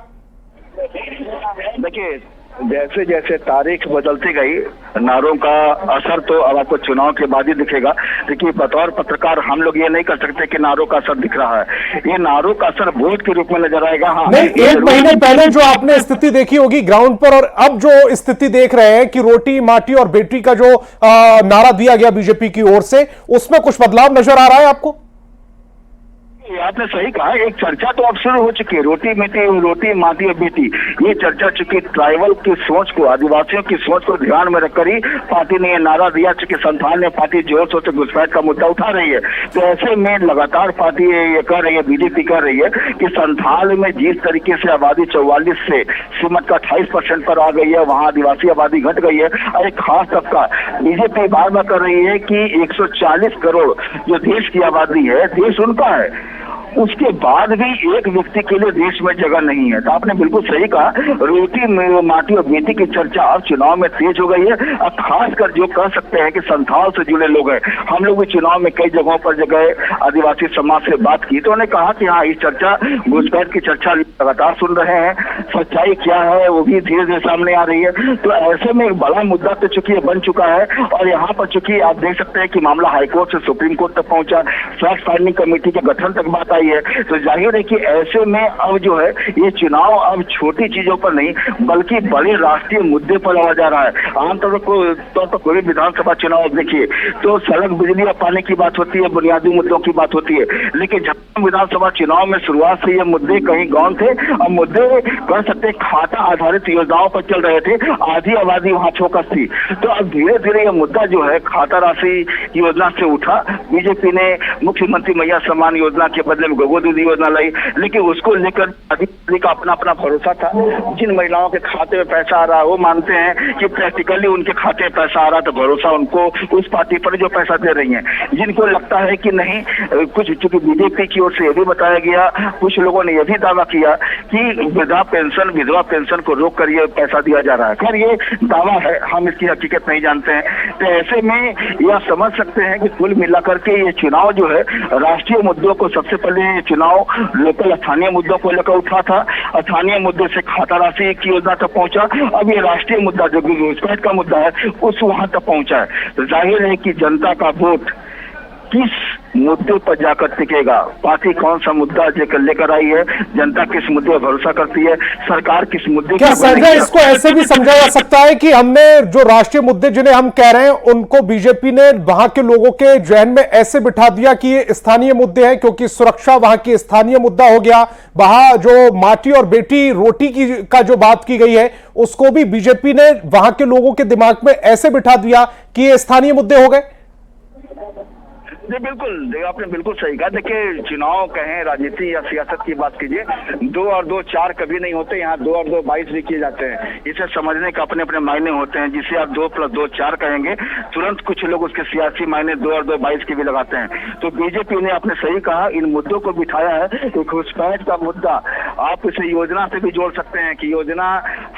देखिए, जैसे जैसे तारीख बदलती गई, नारों का असर तो अब आपको चुनाव के बाद ही दिखेगा। देखिए, बतौर पत्रकार हम लोग ये नहीं कर सकते कि नारों का असर दिख रहा है। ये नारों का असर वोट के रूप में नजर आएगा। हाँ, नहीं, एक महीने पहले जो आपने स्थिति देखी होगी ग्राउंड पर, और अब जो स्थिति देख रहे हैं कि रोटी माटी और बेटी का जो नारा दिया गया बीजेपी की ओर से, उसमें कुछ बदलाव नजर आ रहा है आपको? आपने सही कहा, एक चर्चा तो अब शुरू हो चुकी है, रोटी माटी और बेटी। ये चर्चा चूंकि ट्राइबल की सोच को, आदिवासियों की सोच को ध्यान में रखकर ही पार्टी ने ये नारा दिया। चूंकि संथाल में पार्टी जोर शोर से घुसपैठ का मुद्दा उठा रही है, तो ऐसे में लगातार पार्टी ये कह रही है, बीजेपी कह रही है कि संथाल में जिस तरीके से आबादी 44 से सिमट का 28% पर आ गई है, वहां आदिवासी आबादी घट गई है। और एक खास तबका बीजेपी बार बार कर रही है कि 140 करोड़ जो देश की आबादी है, देश उनका है, उसके बाद भी एक व्यक्ति के लिए देश में जगह नहीं है। तो आपने बिल्कुल सही कहा, रोटी माटी और बेटी की चर्चा अब चुनाव में तेज हो गई है। अब खासकर जो कह सकते हैं कि संथाल से जुड़े लोग हैं, हम लोग भी चुनाव में कई जगहों पर जगह आदिवासी समाज से बात की, तो उन्होंने कहा कि हाँ, इस चर्चा, घुसपैठ की चर्चा लगातार सुन रहे हैं, सच्चाई क्या है वो भी धीरे धीरे सामने आ रही है। तो ऐसे में एक बड़ा मुद्दा तो चूंकि बन चुका है, और यहाँ पर चूंकि आप देख सकते हैं कि मामला हाईकोर्ट से सुप्रीम कोर्ट तक पहुंचा, फैक्ट फाइंडिंग कमेटी के गठन तक बात है। तो जाहिर है कि ऐसे में अब जो है ये चुनाव अब छोटी चीजों पर नहीं बल्कि बड़े राष्ट्रीय मुद्दे पर लड़ा जा रहा है। आमतौर पर कोई विधानसभा चुनाव देखिए तो सड़क, बिजली और पानी की बात होती है, बुनियादी मुद्दों की बात होती है, लेकिन झारखंड विधानसभा चुनाव में शुरुआत से ये मुद्दे कहीं गौण थे, और मुद्दे कर सकते खाता आधारित योजनाओं पर चल रहे थे, आधी आबादी वहां फोकस थी। तो अब धीरे धीरे ये मुद्दा जो है खाता राशि योजना से उठा। बीजेपी ने मुख्यमंत्री मैया सम्मान योजना के बदले में गोगो दीदी योजना लाई, लेकिन उसको लेकर अधिकारी का अपना अपना भरोसा था। जिन महिलाओं के खाते में पैसा आ रहा है वो मानते हैं कि प्रैक्टिकली उनके खाते में पैसा आ रहा, तो भरोसा उनको उस पार्टी पर जो पैसा दे रही है। जिनको लगता है कि नहीं, कुछ चूंकि बीजेपी की ओर से यह भी बताया गया, कुछ लोगों ने यह भी दावा किया कि वृद्धा पेंशन, विधवा पेंशन को रोक कर ये पैसा दिया जा रहा है। खैर ये दावा है, हम इसकी हकीकत नहीं जानते हैं। तो ऐसे में यह समझ सकते हैं कि कुल मिलाकर के ये चुनाव जो है राष्ट्रीय मुद्दों को, सबसे पहले चुनाव लोकल स्थानीय मुद्दों को लेकर उठा था, स्थानीय मुद्दे से खाता राशि की योजना तक पहुंचा, अब ये राष्ट्रीय मुद्दा जो घुसपैठ का मुद्दा है उस वहां तक पहुंचा है। तो जाहिर है कि जनता का वोट किस मुद्दे पर जाकर टिकेगा, पार्टी कौन सा मुद्दा लेकर आई है, जनता किस मुद्दे पर भरोसा करती है, सरकार किस मुद्दे, क्या संजय इसको ऐसे भी समझा जा सकता है कि हमने जो राष्ट्रीय मुद्दे जिन्हें हम कह रहे हैं उनको बीजेपी ने वहां के लोगों के जहन में ऐसे बिठा दिया कि ये स्थानीय मुद्दे हैं, क्योंकि सुरक्षा वहां की स्थानीय मुद्दा हो गया, वहां जो माटी और बेटी रोटी की का जो बात की गई है उसको भी बीजेपी ने वहां के लोगों के दिमाग में ऐसे बिठा दिया कि ये स्थानीय मुद्दे हो गए? जी बिल्कुल, आपने बिल्कुल सही कहा। देखिए, चुनाव कहें, राजनीति या सियासत की बात कीजिए, 2 और 2 4 कभी नहीं होते। यहाँ 2 और 2 22 भी किए जाते हैं। इसे समझने का अपने अपने मायने होते हैं। जिसे आप 2 + 2 4 कहेंगे, तुरंत कुछ लोग उसके सियासी मायने 2 और 2 22 के भी लगाते हैं। तो बीजेपी ने, आपने सही कहा, इन मुद्दों को बिठाया है। तो घुसपैठ का मुद्दा आप इसे योजना से भी जोड़ सकते हैं कि योजना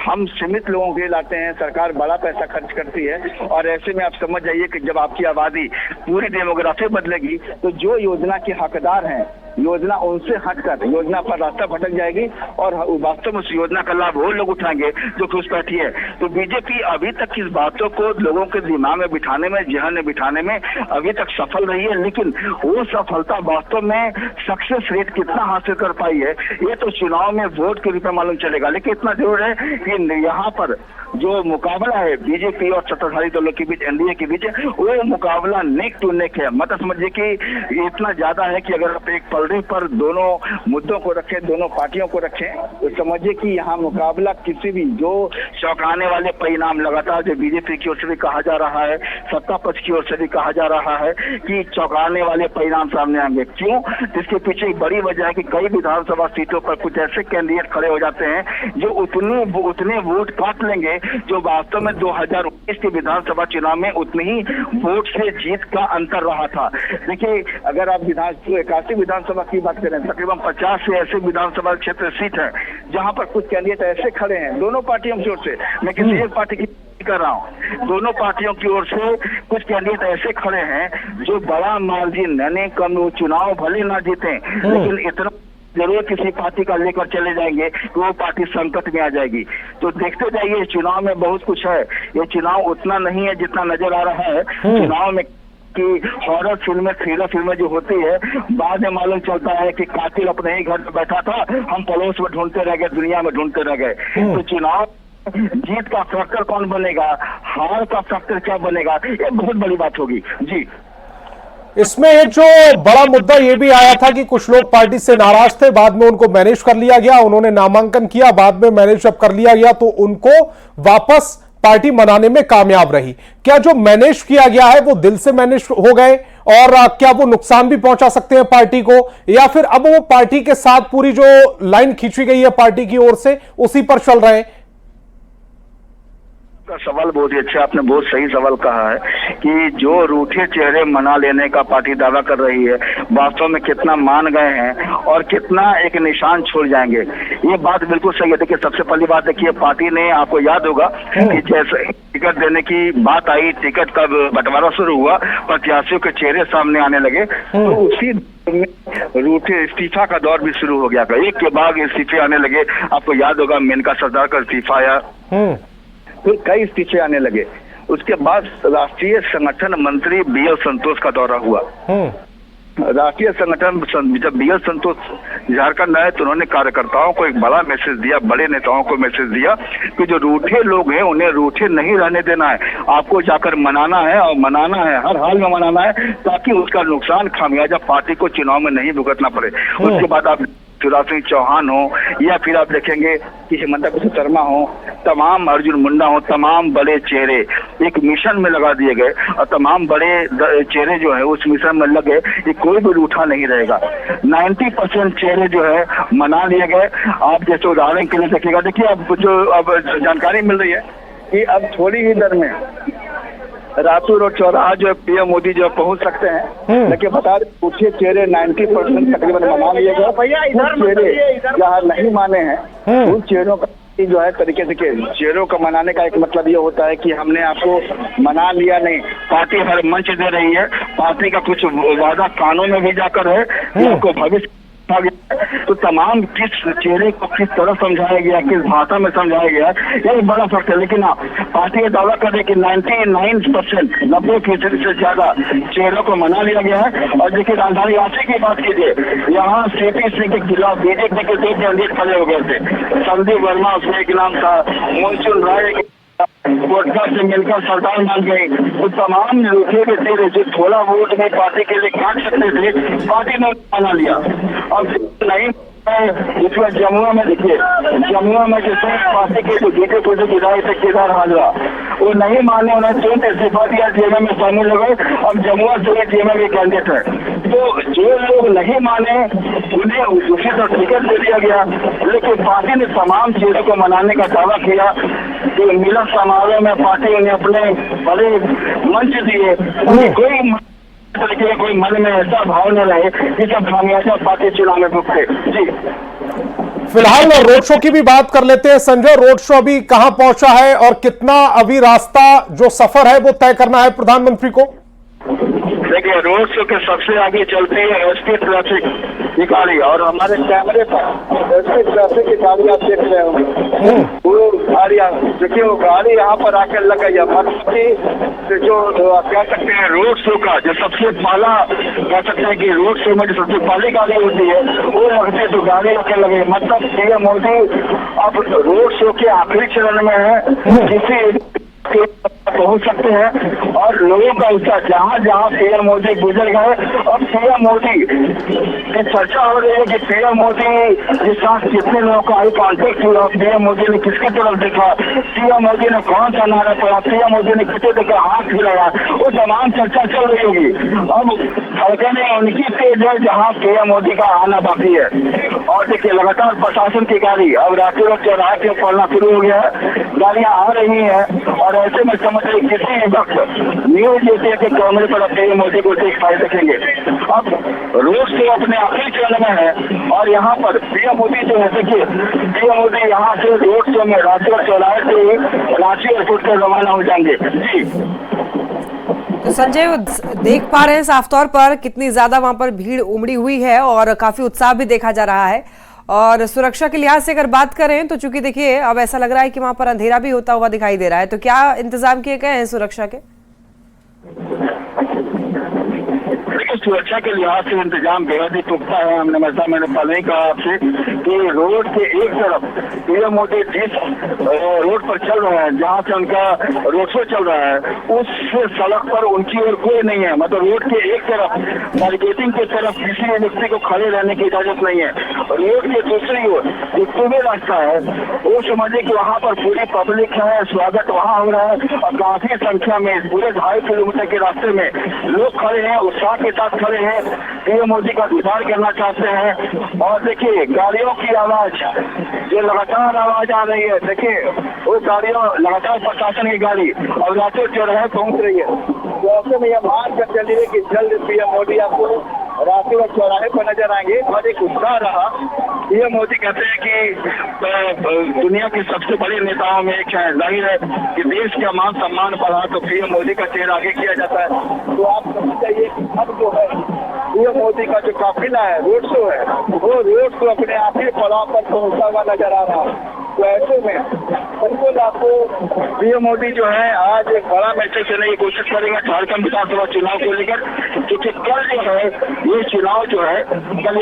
हम सीमित लोगों के लिए लाते हैं, सरकार बड़ा पैसा खर्च करती है, और ऐसे में आप समझ जाइए कि जब आपकी आबादी, पूरी डेमोग्राफी बदलेगी, तो जो योजना के हकदार हैं, योजना उनसे हटकर योजना पर रास्ता भटक जाएगी, और वास्तव में उस योजना का लाभ वो लोग उठाएंगे जो घुसपैठी है। तो बीजेपी अभी तक इस बातों को लोगों के दिमाग में बिठाने में, जहन में बिठाने में अभी तक सफल रही है, लेकिन वो सफलता वास्तव में सक्सेस रेट कितना हासिल कर पाई है ये तो चुनाव में वोट के रूप में मालूम चलेगा। लेकिन इतना जरूर है कि यहाँ पर जो मुकाबला है बीजेपी और सत्ताधारी दलों के बीच, एनडीए के बीच, वो मुकाबला नेक टू नेक है। मत समझिए कि इतना ज्यादा है कि अगर आप एक पल बाउंड्री पर दोनों मुद्दों को रखें, दोनों पार्टियों को रखें, तो समझिए कि यहाँ मुकाबला किसी भी जो चौंकाने वाले परिणाम लगातार जो बीजेपी की ओर से भी कहा जा रहा है, सत्ता पक्ष की ओर से भी कहा जा रहा है कि चौंकाने वाले परिणाम सामने आएंगे। क्यों? इसके पीछे एक बड़ी वजह है कि कई विधानसभा सीटों पर कुछ ऐसे कैंडिडेट खड़े हो जाते हैं जो उतने वोट काट लेंगे जो वास्तव में 2019 के विधानसभा चुनाव में उतनी ही वोट से जीत का अंतर रहा था। देखिए, अगर आप 81 विधानसभा की बात करें, तकरीबन 50 से ऐसे विधानसभा क्षेत्र सीट है जहां पर कुछ कैंडिडेट ऐसे खड़े हैं दोनों पार्टियों की ओर से, मैं किसी एक पार्टी की कर रहा हूं, दोनों पार्टियों की ओर से कुछ कैंडिडेट ऐसे खड़े हैं जो बड़ा मार्जिन यानी कम चुनाव भले ना जीते लेकिन इतना जरूर किसी पार्टी का लेकर चले जाएंगे कि वो पार्टी संकट में आ जाएगी। तो देखते जाइए, चुनाव में बहुत कुछ है। ये चुनाव उतना नहीं है जितना नजर आ रहा है। चुनाव में कि हॉरर फिल्में, थ्रिलर फिल्में जो होती है, बाद में मालूम चलता है कि कातिल अपने ही घर में बैठा था, हम पड़ोस में ढूंढते रह गए, दुनिया में ढूंढते रह गए। तो चुनाव जीत का फैक्टर कौन बनेगा, हार का फैक्टर क्या बनेगा, ये बहुत बड़ी बात होगी। जी, इसमें एक जो बड़ा मुद्दा ये भी आया था कि कुछ लोग पार्टी से नाराज थे, बाद में उनको मैनेज कर लिया गया, उन्होंने नामांकन किया, बाद में मैनेज जब कर लिया गया तो उनको वापस पार्टी मनाने में कामयाब रही। क्या जो मैनेज किया गया है वो दिल से मैनेज हो गए और क्या वो नुकसान भी पहुंचा सकते हैं पार्टी को, या फिर अब वो पार्टी के साथ पूरी जो लाइन खींची गई है पार्टी की ओर से उसी पर चल रहे हैं? सवाल बहुत ही अच्छा, आपने बहुत सही सवाल कहा है कि जो रूठे चेहरे मना लेने का पार्टी दावा कर रही है, वास्तव में कितना मान गए हैं और कितना एक निशान छोड़ जाएंगे, ये बात बिल्कुल सही है। देखिए, सबसे पहली बात देखिए, पार्टी ने, आपको याद होगा कि जैसे टिकट देने की बात आई, टिकट का बंटवारा शुरू हुआ, प्रत्याशियों के चेहरे सामने आने लगे, तो उसी रूठे इस्तीफा का दौर भी शुरू हो गया था। एक के बाद इस्तीफे आने लगे। आपको याद होगा मेनका सरदार का इस्तीफा आया, फिर कई इस्तीफे आने लगे। उसके बाद राष्ट्रीय संगठन मंत्री BL संतोष का दौरा हुआ। राष्ट्रीय संगठन जब BL संतोष झारखंड आए तो उन्होंने कार्यकर्ताओं को एक बड़ा मैसेज दिया, बड़े नेताओं को मैसेज दिया कि जो रूठे लोग हैं उन्हें रूठे नहीं रहने देना है, आपको जाकर मनाना है और मनाना है, हर हाल में मनाना है, ताकि उसका नुकसान खामियाजा पार्टी को चुनाव में नहीं भुगतना पड़े। उसके बाद आप शिवराज सिंह चौहान हो या फिर आप देखेंगे कि हेमंत बिस्वा शर्मा हो, तमाम अर्जुन मुंडा हो, तमाम बड़े चेहरे एक मिशन में लगा दिए गए और तमाम बड़े चेहरे जो है उस मिशन में लगे कि कोई भी रूठा नहीं रहेगा। 90% चेहरे जो है मना लिए गए। आप जैसे उदाहरण के लिए देखिएगा, देखिए अब जो अब जानकारी मिल रही है कि अब थोड़ी ही देर में रातू रोड चौराहा जो PM मोदी जो पहुंच सकते हैं, लेकिन बता दें पूछे चेहरे 90% तकरीबन मना लिए गए। चेहरे जहाँ नहीं माने हैं उन चेहरों का जो है तरीके से चेहरों का मनाने का एक मतलब ये होता है कि हमने आपको मना लिया नहीं, पार्टी हर मंच दे रही है, पार्टी का कुछ वादा कानों में भी जाकर है, आपको भविष्य तो तमाम किस चेहरे को किस तरह समझाया गया, किस भाषा में समझाया गया, ये बड़ा फर्क है। लेकिन पार्टी ये दावा कर रही कि 99% 90% से ज्यादा चेहरों को मना लिया गया है। और देखिए, राजधानी रांची की बात कीजिए, यहाँ CP सिंह के खिलाफ बीजेपी के 2 कैंडिडेट खड़े हो गए थे। संदीप वर्मा उसमें एक नाम था, मोहनचुन राय कोटका से मिलकर सरकार मान गई। तो तमाम रूठे के चेहरे जो थोड़ा वोट में पार्टी के लिए काट सकते थे, पार्टी ने मना लिया। अब नहीं इसमें जमुआ में देखिए, जमुआ में जैसे पार्टी के जो जीते पुलिस विधायक थे केदार हाजरा, वो नहीं माने, उन्हें तुरंत इस्तीफा दिया, JMM में शामिल हो गए। अब जमुआ से JMM के कैंडिडेट है, तो जो लोग नहीं माने उन्हें दूसरी तरफ टिकट दे दिया गया। लेकिन पार्टी ने तमाम चीजों को मनाने का दावा किया कि मिलन समारोह में पार्टी ने अपने बड़े मंच दिए, कोई तरीके कोई मन में ऐसा भाव न रहे कि जब खामियाजा पार्टी चुनाव में भुगते। जी, फिलहाल रोड शो की भी बात कर लेते हैं। संजय, रोड शो अभी कहां पहुंचा है और कितना अभी रास्ता जो सफर है वो तय करना है प्रधानमंत्री को? देखिए, रोड शो के सबसे आगे चलते हैं SP ट्रैफिक की गाड़ी, और हमारे कैमरे पर SP ट्रैफिक की गाड़ी आप देख रहे होंगे, वो गाड़ियाँ देखिए, वो गाड़ी यहाँ पर आकर लग गई है। मतलब जो कह सकते हैं रोड शो का जो सबसे पहला कह सकते हैं कि रोड शो में जो सबसे पहली गाड़ी होती है वो लगते तो गाड़ी आकर लगे। मतलब PM मोदी अब रोड शो के आखिरी चरण में है, किसी पहुंच सकते हैं। और लोगों का उत्साह जहाँ जहाँ पीएम मोदी गुजर गए, और पीएम मोदी की चर्चा हो रही है कि पीएम मोदी के साथ कितने लोगों का आई कॉन्टेक्ट हुआ, पीएम मोदी ने किसकी तरफ देखा, पीएम मोदी ने कौन सा नारा पड़ा, पीएम मोदी ने किसे देखा हाथ हिलाया, वो तमाम चर्चा चल रही होगी। अब सड़कें उनकी तेज है जहाँ पीएम मोदी का आना बाकी है। और देखिए लगातार प्रशासन की गाड़ी अब रात्रि रोड चौराहे पे पड़ना शुरू हो गया है, गाड़ियां आ रही हैं। और ऐसे में समझ रही किसी भी वक्त न्यूज जैसे है कि कैमरे पर पीएम मोदी को देख पाए देखेंगे। अब रोड शो अपने आखिरी चरण में है, और यहाँ पर पीएम मोदी जो है देखिए पीएम मोदी यहाँ से रोड शो में रात्रि रोड चौराहे से रांची एयरपोर्ट पर रवाना हो जाएंगे। जी तो संजय, देख पा रहे हैं साफ तौर पर कितनी ज्यादा वहां पर भीड़ उमड़ी हुई है और काफी उत्साह भी देखा जा रहा है। और सुरक्षा के लिहाज से अगर बात करें तो चूंकि देखिए अब ऐसा लग रहा है कि वहां पर अंधेरा भी होता हुआ दिखाई दे रहा है, तो क्या इंतजाम किए गए हैं सुरक्षा के? सुरक्षा के लिहाज से इंतजाम बेहद ही पुख्ता है। मैंने पहले ही कहा आपसे कि रोड के एक तरफ पीएम मोदी जिस रोड पर चल रहे हैं, जहाँ से उनका रोड शो चल रहा है, उस सड़क पर उनकी ओर कोई नहीं है। मतलब रोड के एक तरफ बैरिकेडिंग की तरफ किसी भी व्यक्ति को खड़े रहने की इजाजत नहीं है। रोड के दूसरी ओर जो टूबे रास्ता है वो समझिए कि वहाँ पर पूरी पब्लिक है, स्वागत वहाँ हो रहा है, और काफी संख्या में पूरे 2.5 किलोमीटर के रास्ते में लोग खड़े हैं, उत्साह के साथ खड़े हैं, पीएम मोदी का दीदार करना चाहते हैं। और देखिए गाड़ियों की आवाज जो लगातार आवाज आ रही है, देखिए वो गाड़ियों लगातार प्रशासन की गाड़ी और रातों चौराहे पहुंच रही है। तो ऐसे में यह मान कर चलिए कि जल्द पीएम मोदी आपको रात्रि और चौराहे पर नजर आएंगे। और एक उत्साह रहा, पीएम मोदी कहते हैं कि दुनिया के सबसे बड़े नेताओं में एक है, जाहिर है कि देश का मान सम्मान बढ़ा तो पीएम मोदी का चेहरा आगे किया जाता है। तो आप समझ जाइए कि अब जो है पीएम मोदी का जो काफिला है, रोड शो है, वो रोड शो अपने आखिरी पड़ाव पर पहुंचता हुआ नजर आ रहा है। तो ऐसे में बिल्कुल आपको पीएम मोदी जो है आज एक बड़ा मैसेज देने की कोशिश करेंगे झारखंड विधानसभा चुनाव को लेकर, क्योंकि कल जो है ये चुनाव जो है कल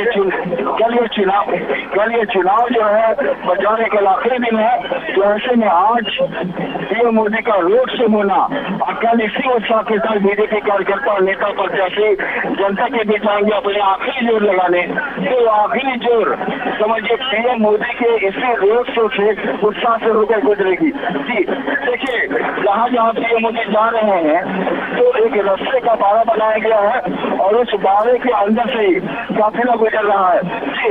ये चुनाव जो है बचाने का आखिरी दिन है। तो ऐसे में आज पीएम मोदी का रोड शो होना और कल इसी उत्साह के साथ बीजेपी कार्यकर्ता और नेता प्रत्याशी जनता के बीच आएंगे अपने आखिरी जोर लगाने। तो आखिरी जोर समझिए पीएम मोदी के इसी रोड शो से उत्साह से होकर गुजरेगी। जी देखिए जहाँ जहाँ पीएम मोदी जा रहे हैं तो एक रास्ते का बाड़ा बनाया गया है और उस बाड़े के अंदर से ही काफिला गुजर रहा है। जी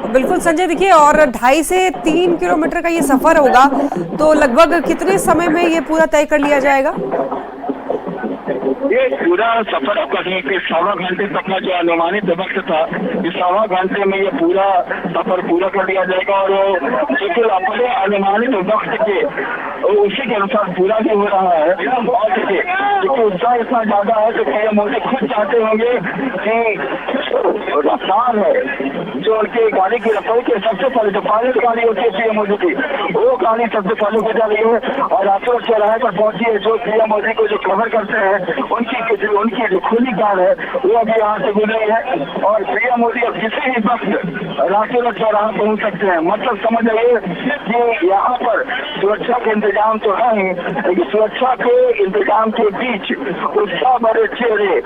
बिल्कुल संजय, देखिए और 2.5 से 3 किलोमीटर का ये सफर होगा, तो लगभग कितने समय में ये पूरा तय कर लिया जाएगा? ये पूरा सफर आपका कि 1.25 घंटे तक का जो अनुमानित वक्त था, इस 1.25 घंटे में ये पूरा सफर पूरा कर दिया जाएगा। और बिल्कुल अपने अनुमानित वक्त के उसी के अनुसार पूरा भी हो रहा है। और देखिए क्योंकि उत्साह इतना ज्यादा है तो पीएम मोदी खुद चाहते होंगे कि रफ्तार है जो उनकी गाड़ी की रफ्तार की सबसे पहले जो पायलट गाड़ी होती है पीएम मोदी की, वो गाड़ी सबसे पहले गुजर रही है और रातों चौराहे पर पहुंची है। जो पीएम मोदी को जो कवर करते हैं उनकी जो खुली कार है वो अभी यहाँ से गुजरी है। और पीएम मोदी अब किसी भी वक्त रातों चौराहा पहुंच सकते हैं। मतलब समझ आइए कि यहाँ पर सुरक्षा के इंतजाम तो है ही, लेकिन सुरक्षा के इंतजाम के बीच उत्साह बड़े चेहरे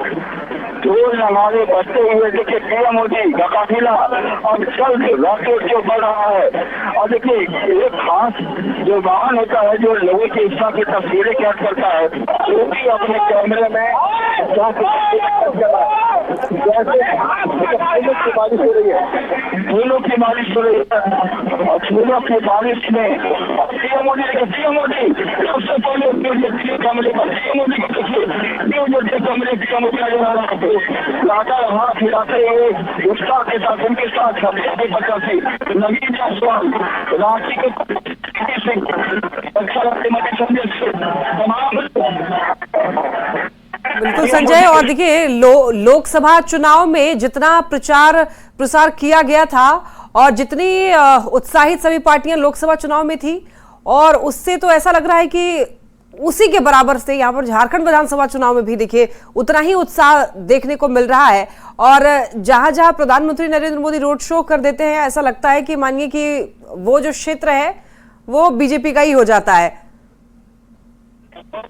ढोल नगाड़े बजते हुए देखिए पीएम मोदी का काफिला अब चल रातों जो बढ़ रहा है। और देखिए एक खास जो वाहन होता है जो लोगों की इच्छा की तस्वीरें कैद करता है, वो भी अपने कैमरे में फूलों की बारिश हो रही है, फूलों की बारिश हो रही है। और फूलों की बारिश में पीएम मोदी सबसे पहले कमरे पर पीएम मोदी को कमरे पीएम मोदी लगातार हाथ हिलाते हुए उत्साह के साथ उनके साथ प्रत्याशी नवीन जायसवाल रांची के बिल्कुल संजय, और देखिए लोकसभा चुनाव में जितना प्रचार प्रसार किया गया था और जितनी उत्साहित सभी पार्टियां लोकसभा चुनाव में थी, और उससे तो ऐसा लग रहा है कि उसी के बराबर से यहाँ पर झारखंड विधानसभा चुनाव में भी देखिए उतना ही उत्साह देखने को मिल रहा है। और जहां जहां प्रधानमंत्री नरेंद्र मोदी रोड शो कर देते हैं, ऐसा लगता है कि मानिए कि वो जो क्षेत्र है वो बीजेपी का ही हो जाता है। तो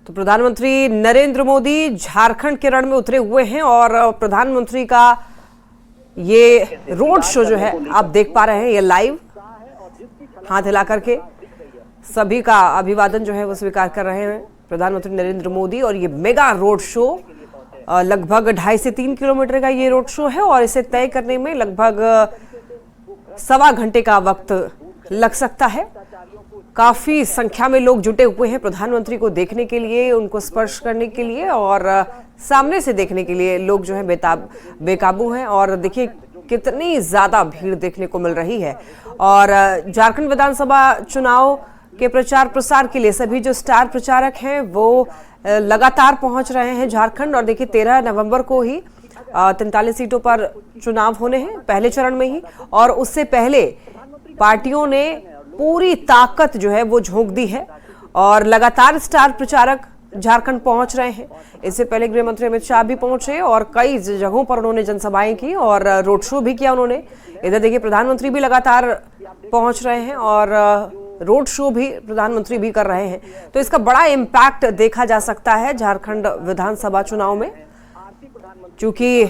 प्रधानमंत्री नरेंद्र मोदी झारखंड के रण में उतरे हुए हैं और प्रधानमंत्री का ये रोड शो जो है आप देख पा रहे हैं, ये लाइव हाथ हिला करके सभी का अभिवादन जो है वो स्वीकार कर रहे हैं प्रधानमंत्री नरेंद्र मोदी। और ये मेगा रोड शो लगभग 2.5 से 3 किलोमीटर का ये रोड शो है और इसे तय करने में लगभग 1.25 घंटे का वक्त लग सकता है। काफी संख्या में लोग जुटे हुए हैं प्रधानमंत्री को देखने के लिए, उनको स्पर्श करने के लिए और सामने से देखने के लिए लोग जो है बेकाबू हैं। और देखिए कितनी ज्यादा भीड़ देखने को मिल रही है। और झारखंड विधानसभा चुनाव के प्रचार प्रसार के लिए सभी जो स्टार प्रचारक हैं वो लगातार पहुंच रहे हैं झारखंड। और देखिए 13 नवंबर को ही 43 सीटों पर चुनाव होने हैं पहले चरण में ही, और उससे पहले पार्टियों ने पूरी ताकत जो है वो झोंक दी है और लगातार स्टार प्रचारक झारखंड पहुंच रहे हैं। इससे पहले गृह मंत्री अमित शाह भी पहुंचे और कई जगहों पर उन्होंने जनसभाएं की और रोड शो भी किया उन्होंने। इधर देखिए प्रधानमंत्री भी लगातार पहुंच रहे हैं और रोड शो भी प्रधानमंत्री भी कर रहे हैं। तो इसका बड़ा इम्पैक्ट देखा जा सकता है झारखंड विधानसभा चुनाव में, क्योंकि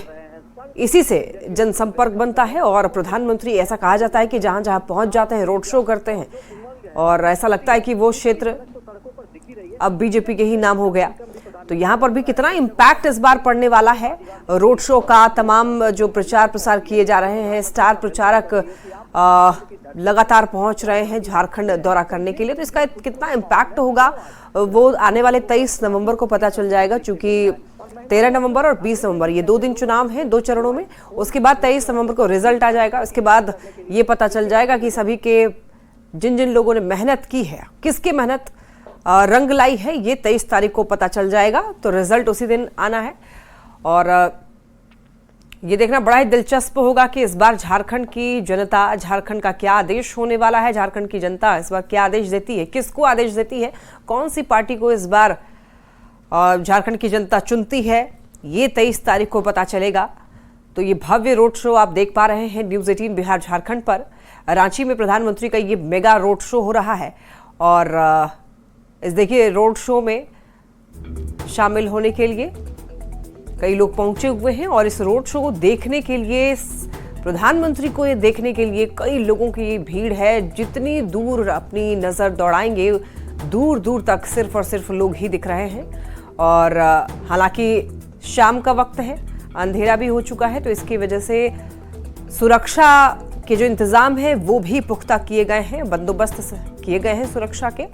इसी से जनसंपर्क बनता है और प्रधानमंत्री ऐसा कहा जाता है कि जहां जहां पहुंच जाते हैं रोड शो करते हैं और ऐसा लगता है कि वो क्षेत्र अब बीजेपी के ही नाम हो गया। तो यहाँ पर भी कितना इम्पैक्ट इस बार पड़ने वाला है रोड शो का। तमाम जो प्रचार प्रसार किए जा रहे हैं, स्टार प्रचारक लगातार पहुंच रहे हैं झारखंड दौरा करने के लिए। तो इसका कितना इम्पैक्ट होगा वो आने वाले 23 नवंबर को पता चल जाएगा, क्योंकि 13 नवंबर और 20 नवंबर ये 2 दिन चुनाव हैं 2 चरणों में। उसके बाद 23 नवंबर को रिजल्ट आ जाएगा। उसके बाद ये पता चल जाएगा कि सभी के जिन जिन लोगों ने मेहनत की है, किसकी मेहनत रंग लाई है, ये 23 तारीख को पता चल जाएगा। तो रिजल्ट उसी दिन आना है और ये देखना बड़ा ही दिलचस्प होगा कि इस बार झारखंड की जनता, झारखंड का क्या आदेश होने वाला है। झारखंड की जनता इस बार क्या आदेश देती है, किसको आदेश देती है, कौन सी पार्टी को इस बार झारखंड की जनता चुनती है, ये 23 तारीख को पता चलेगा। तो ये भव्य रोड शो आप देख पा रहे हैं न्यूज़ 18 बिहार झारखंड पर। रांची में प्रधानमंत्री का ये मेगा रोड शो हो रहा है और इस देखिए रोड शो में शामिल होने के लिए कई लोग पहुंचे हुए हैं और इस रोड शो को देखने के लिए, प्रधानमंत्री को ये देखने के लिए कई लोगों की भीड़ है। जितनी दूर अपनी नज़र दौड़ाएंगे दूर दूर तक सिर्फ और सिर्फ लोग ही दिख रहे हैं। और हालांकि शाम का वक्त है, अंधेरा भी हो चुका है, तो इसकी वजह से सुरक्षा के जो इंतजाम है वो भी पुख्ता किए गए हैं, बंदोबस्त किए गए हैं सुरक्षा के,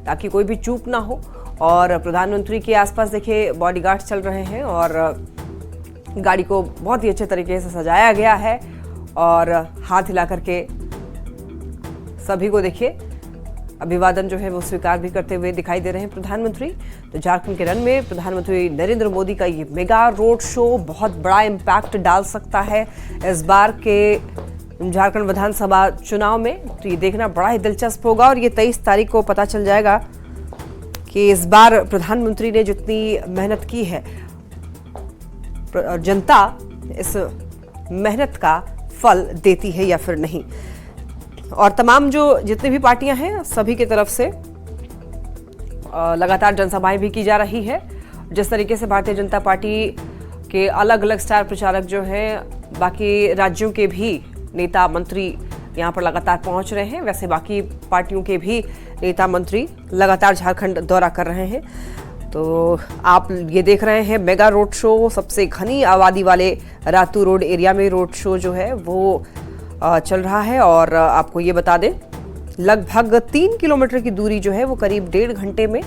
ताकि कोई भी चूक ना हो। और प्रधानमंत्री के आसपास देखिए बॉडीगार्ड चल रहे हैं और गाड़ी को बहुत ही अच्छे तरीके से सजाया गया है और हाथ हिला करके सभी को देखिए अभिवादन जो है वो स्वीकार भी करते हुए दिखाई दे रहे हैं प्रधानमंत्री। तो झारखंड के रण में प्रधानमंत्री नरेंद्र मोदी का ये मेगा रोड शो बहुत बड़ा इम्पैक्ट डाल सकता है इस बार के झारखंड विधानसभा चुनाव में। तो ये देखना बड़ा ही दिलचस्प होगा और ये 23 तारीख को पता चल जाएगा कि इस बार प्रधानमंत्री ने जितनी मेहनत की है, जनता इस मेहनत का फल देती है या फिर नहीं। और तमाम जो जितनी भी पार्टियां हैं सभी की तरफ से लगातार जनसभाएं भी की जा रही है। जिस तरीके से भारतीय जनता पार्टी के अलग अलग स्टार प्रचारक जो हैं, बाकी राज्यों के भी नेता मंत्री यहाँ पर लगातार पहुँच रहे हैं, वैसे बाकी पार्टियों के भी नेता मंत्री लगातार झारखंड दौरा कर रहे हैं। तो आप ये देख रहे हैं मेगा रोड शो, सबसे घनी आबादी वाले रातू रोड एरिया में रोड शो जो है वो चल रहा है। और आपको ये बता दें लगभग 3 किलोमीटर की दूरी जो है वो करीब 1.5 घंटे में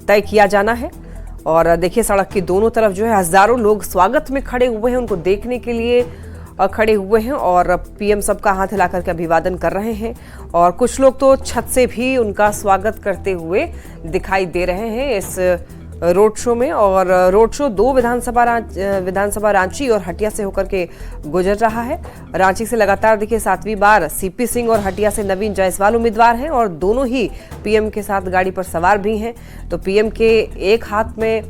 तय किया जाना है। और देखिए सड़क की दोनों तरफ जो है हजारों लोग स्वागत में खड़े हुए हैं, उनको देखने के लिए खड़े हुए हैं और पीएम सबका हाथ हिला करके अभिवादन कर रहे हैं। और कुछ लोग तो छत से भी उनका स्वागत करते हुए दिखाई दे रहे हैं इस रोड शो में। और रोड शो 2 विधानसभा रांची और हटिया से होकर के गुजर रहा है। रांची से लगातार देखिए 7वीं बार सीपी सिंह और हटिया से नवीन जायसवाल उम्मीदवार हैं और दोनों ही पीएम के साथ गाड़ी पर सवार भी हैं। तो पीएम के एक हाथ में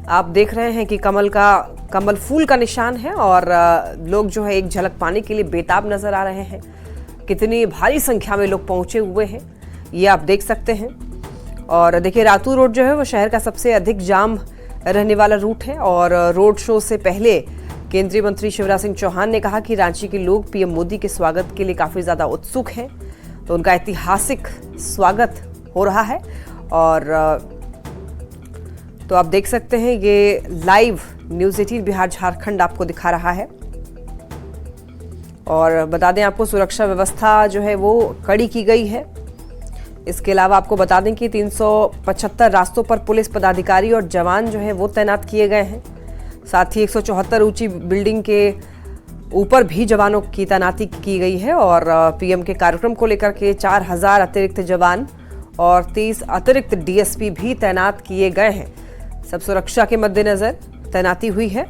आप देख रहे हैं कि कमल फूल का निशान है और लोग जो है एक झलक पाने के लिए बेताब नजर आ रहे हैं। कितनी भारी संख्या में लोग पहुंचे हुए हैं ये आप देख सकते हैं। और देखिए रातू रोड जो है वो शहर का सबसे अधिक जाम रहने वाला रूट है और रोड शो से पहले केंद्रीय मंत्री शिवराज सिंह चौहान ने कहा कि रांची के लोग पीएम मोदी के स्वागत के लिए काफी ज्यादा उत्सुक हैं, तो उनका ऐतिहासिक स्वागत हो रहा है। और तो आप देख सकते हैं ये लाइव न्यूज़ 18 बिहार झारखंड आपको दिखा रहा है। और बता दें आपको सुरक्षा व्यवस्था जो है वो कड़ी की गई है। इसके अलावा आपको बता दें कि 375 रास्तों पर पुलिस पदाधिकारी और जवान जो है वो तैनात किए गए हैं। साथ ही 174 ऊंची बिल्डिंग के ऊपर भी जवानों की तैनाती की गई है और पीएम के कार्यक्रम को लेकर के 4000 अतिरिक्त जवान और 30 अतिरिक्त डीएसपी भी तैनात किए गए हैं। सब सुरक्षा के मद्देनजर तैनाती हुई है।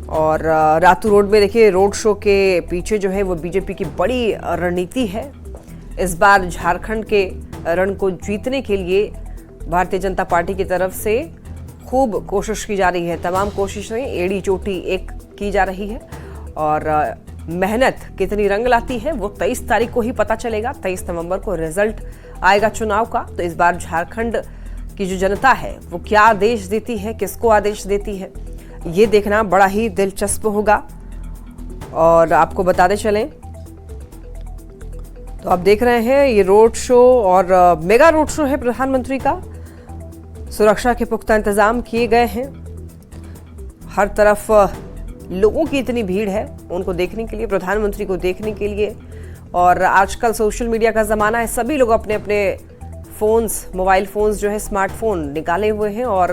और रातू रोड में देखिए रोड शो के पीछे जो है वो बीजेपी की बड़ी रणनीति है। इस बार झारखंड के रण को जीतने के लिए भारतीय जनता पार्टी की तरफ से खूब कोशिश की जा रही है। तमाम कोशिशें एड़ी चोटी एक की जा रही है और मेहनत कितनी रंग लाती है वो 23 तारीख को ही पता चलेगा। 23 नवंबर को रिजल्ट आएगा चुनाव का। तो इस बार झारखंड की जो जनता है वो क्या आदेश देती है, किसको आदेश देती है, ये देखना बड़ा ही दिलचस्प होगा। और आपको बताते चलें तो आप देख रहे हैं ये रोड शो और मेगा रोड शो है प्रधानमंत्री का। सुरक्षा के पुख्ता इंतजाम किए गए हैं। हर तरफ लोगों की इतनी भीड़ है उनको देखने के लिए, प्रधानमंत्री को देखने के लिए। और आजकल सोशल मीडिया का ज़माना है, सभी लोग अपने अपने फ़ोन्स, मोबाइल फ़ोन्स जो है स्मार्टफोन निकाले हुए हैं और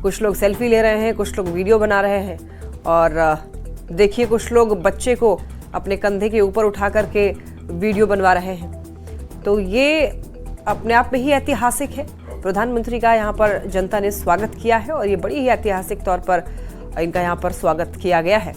कुछ लोग सेल्फी ले रहे हैं, कुछ लोग वीडियो बना रहे हैं। और देखिए कुछ लोग बच्चे को अपने कंधे के ऊपर उठा करके वीडियो बनवा रहे हैं। तो ये अपने आप में ही ऐतिहासिक है। प्रधानमंत्री का यहाँ पर जनता ने स्वागत किया है और ये बड़ी ही ऐतिहासिक तौर पर इनका यहाँ पर स्वागत किया गया है।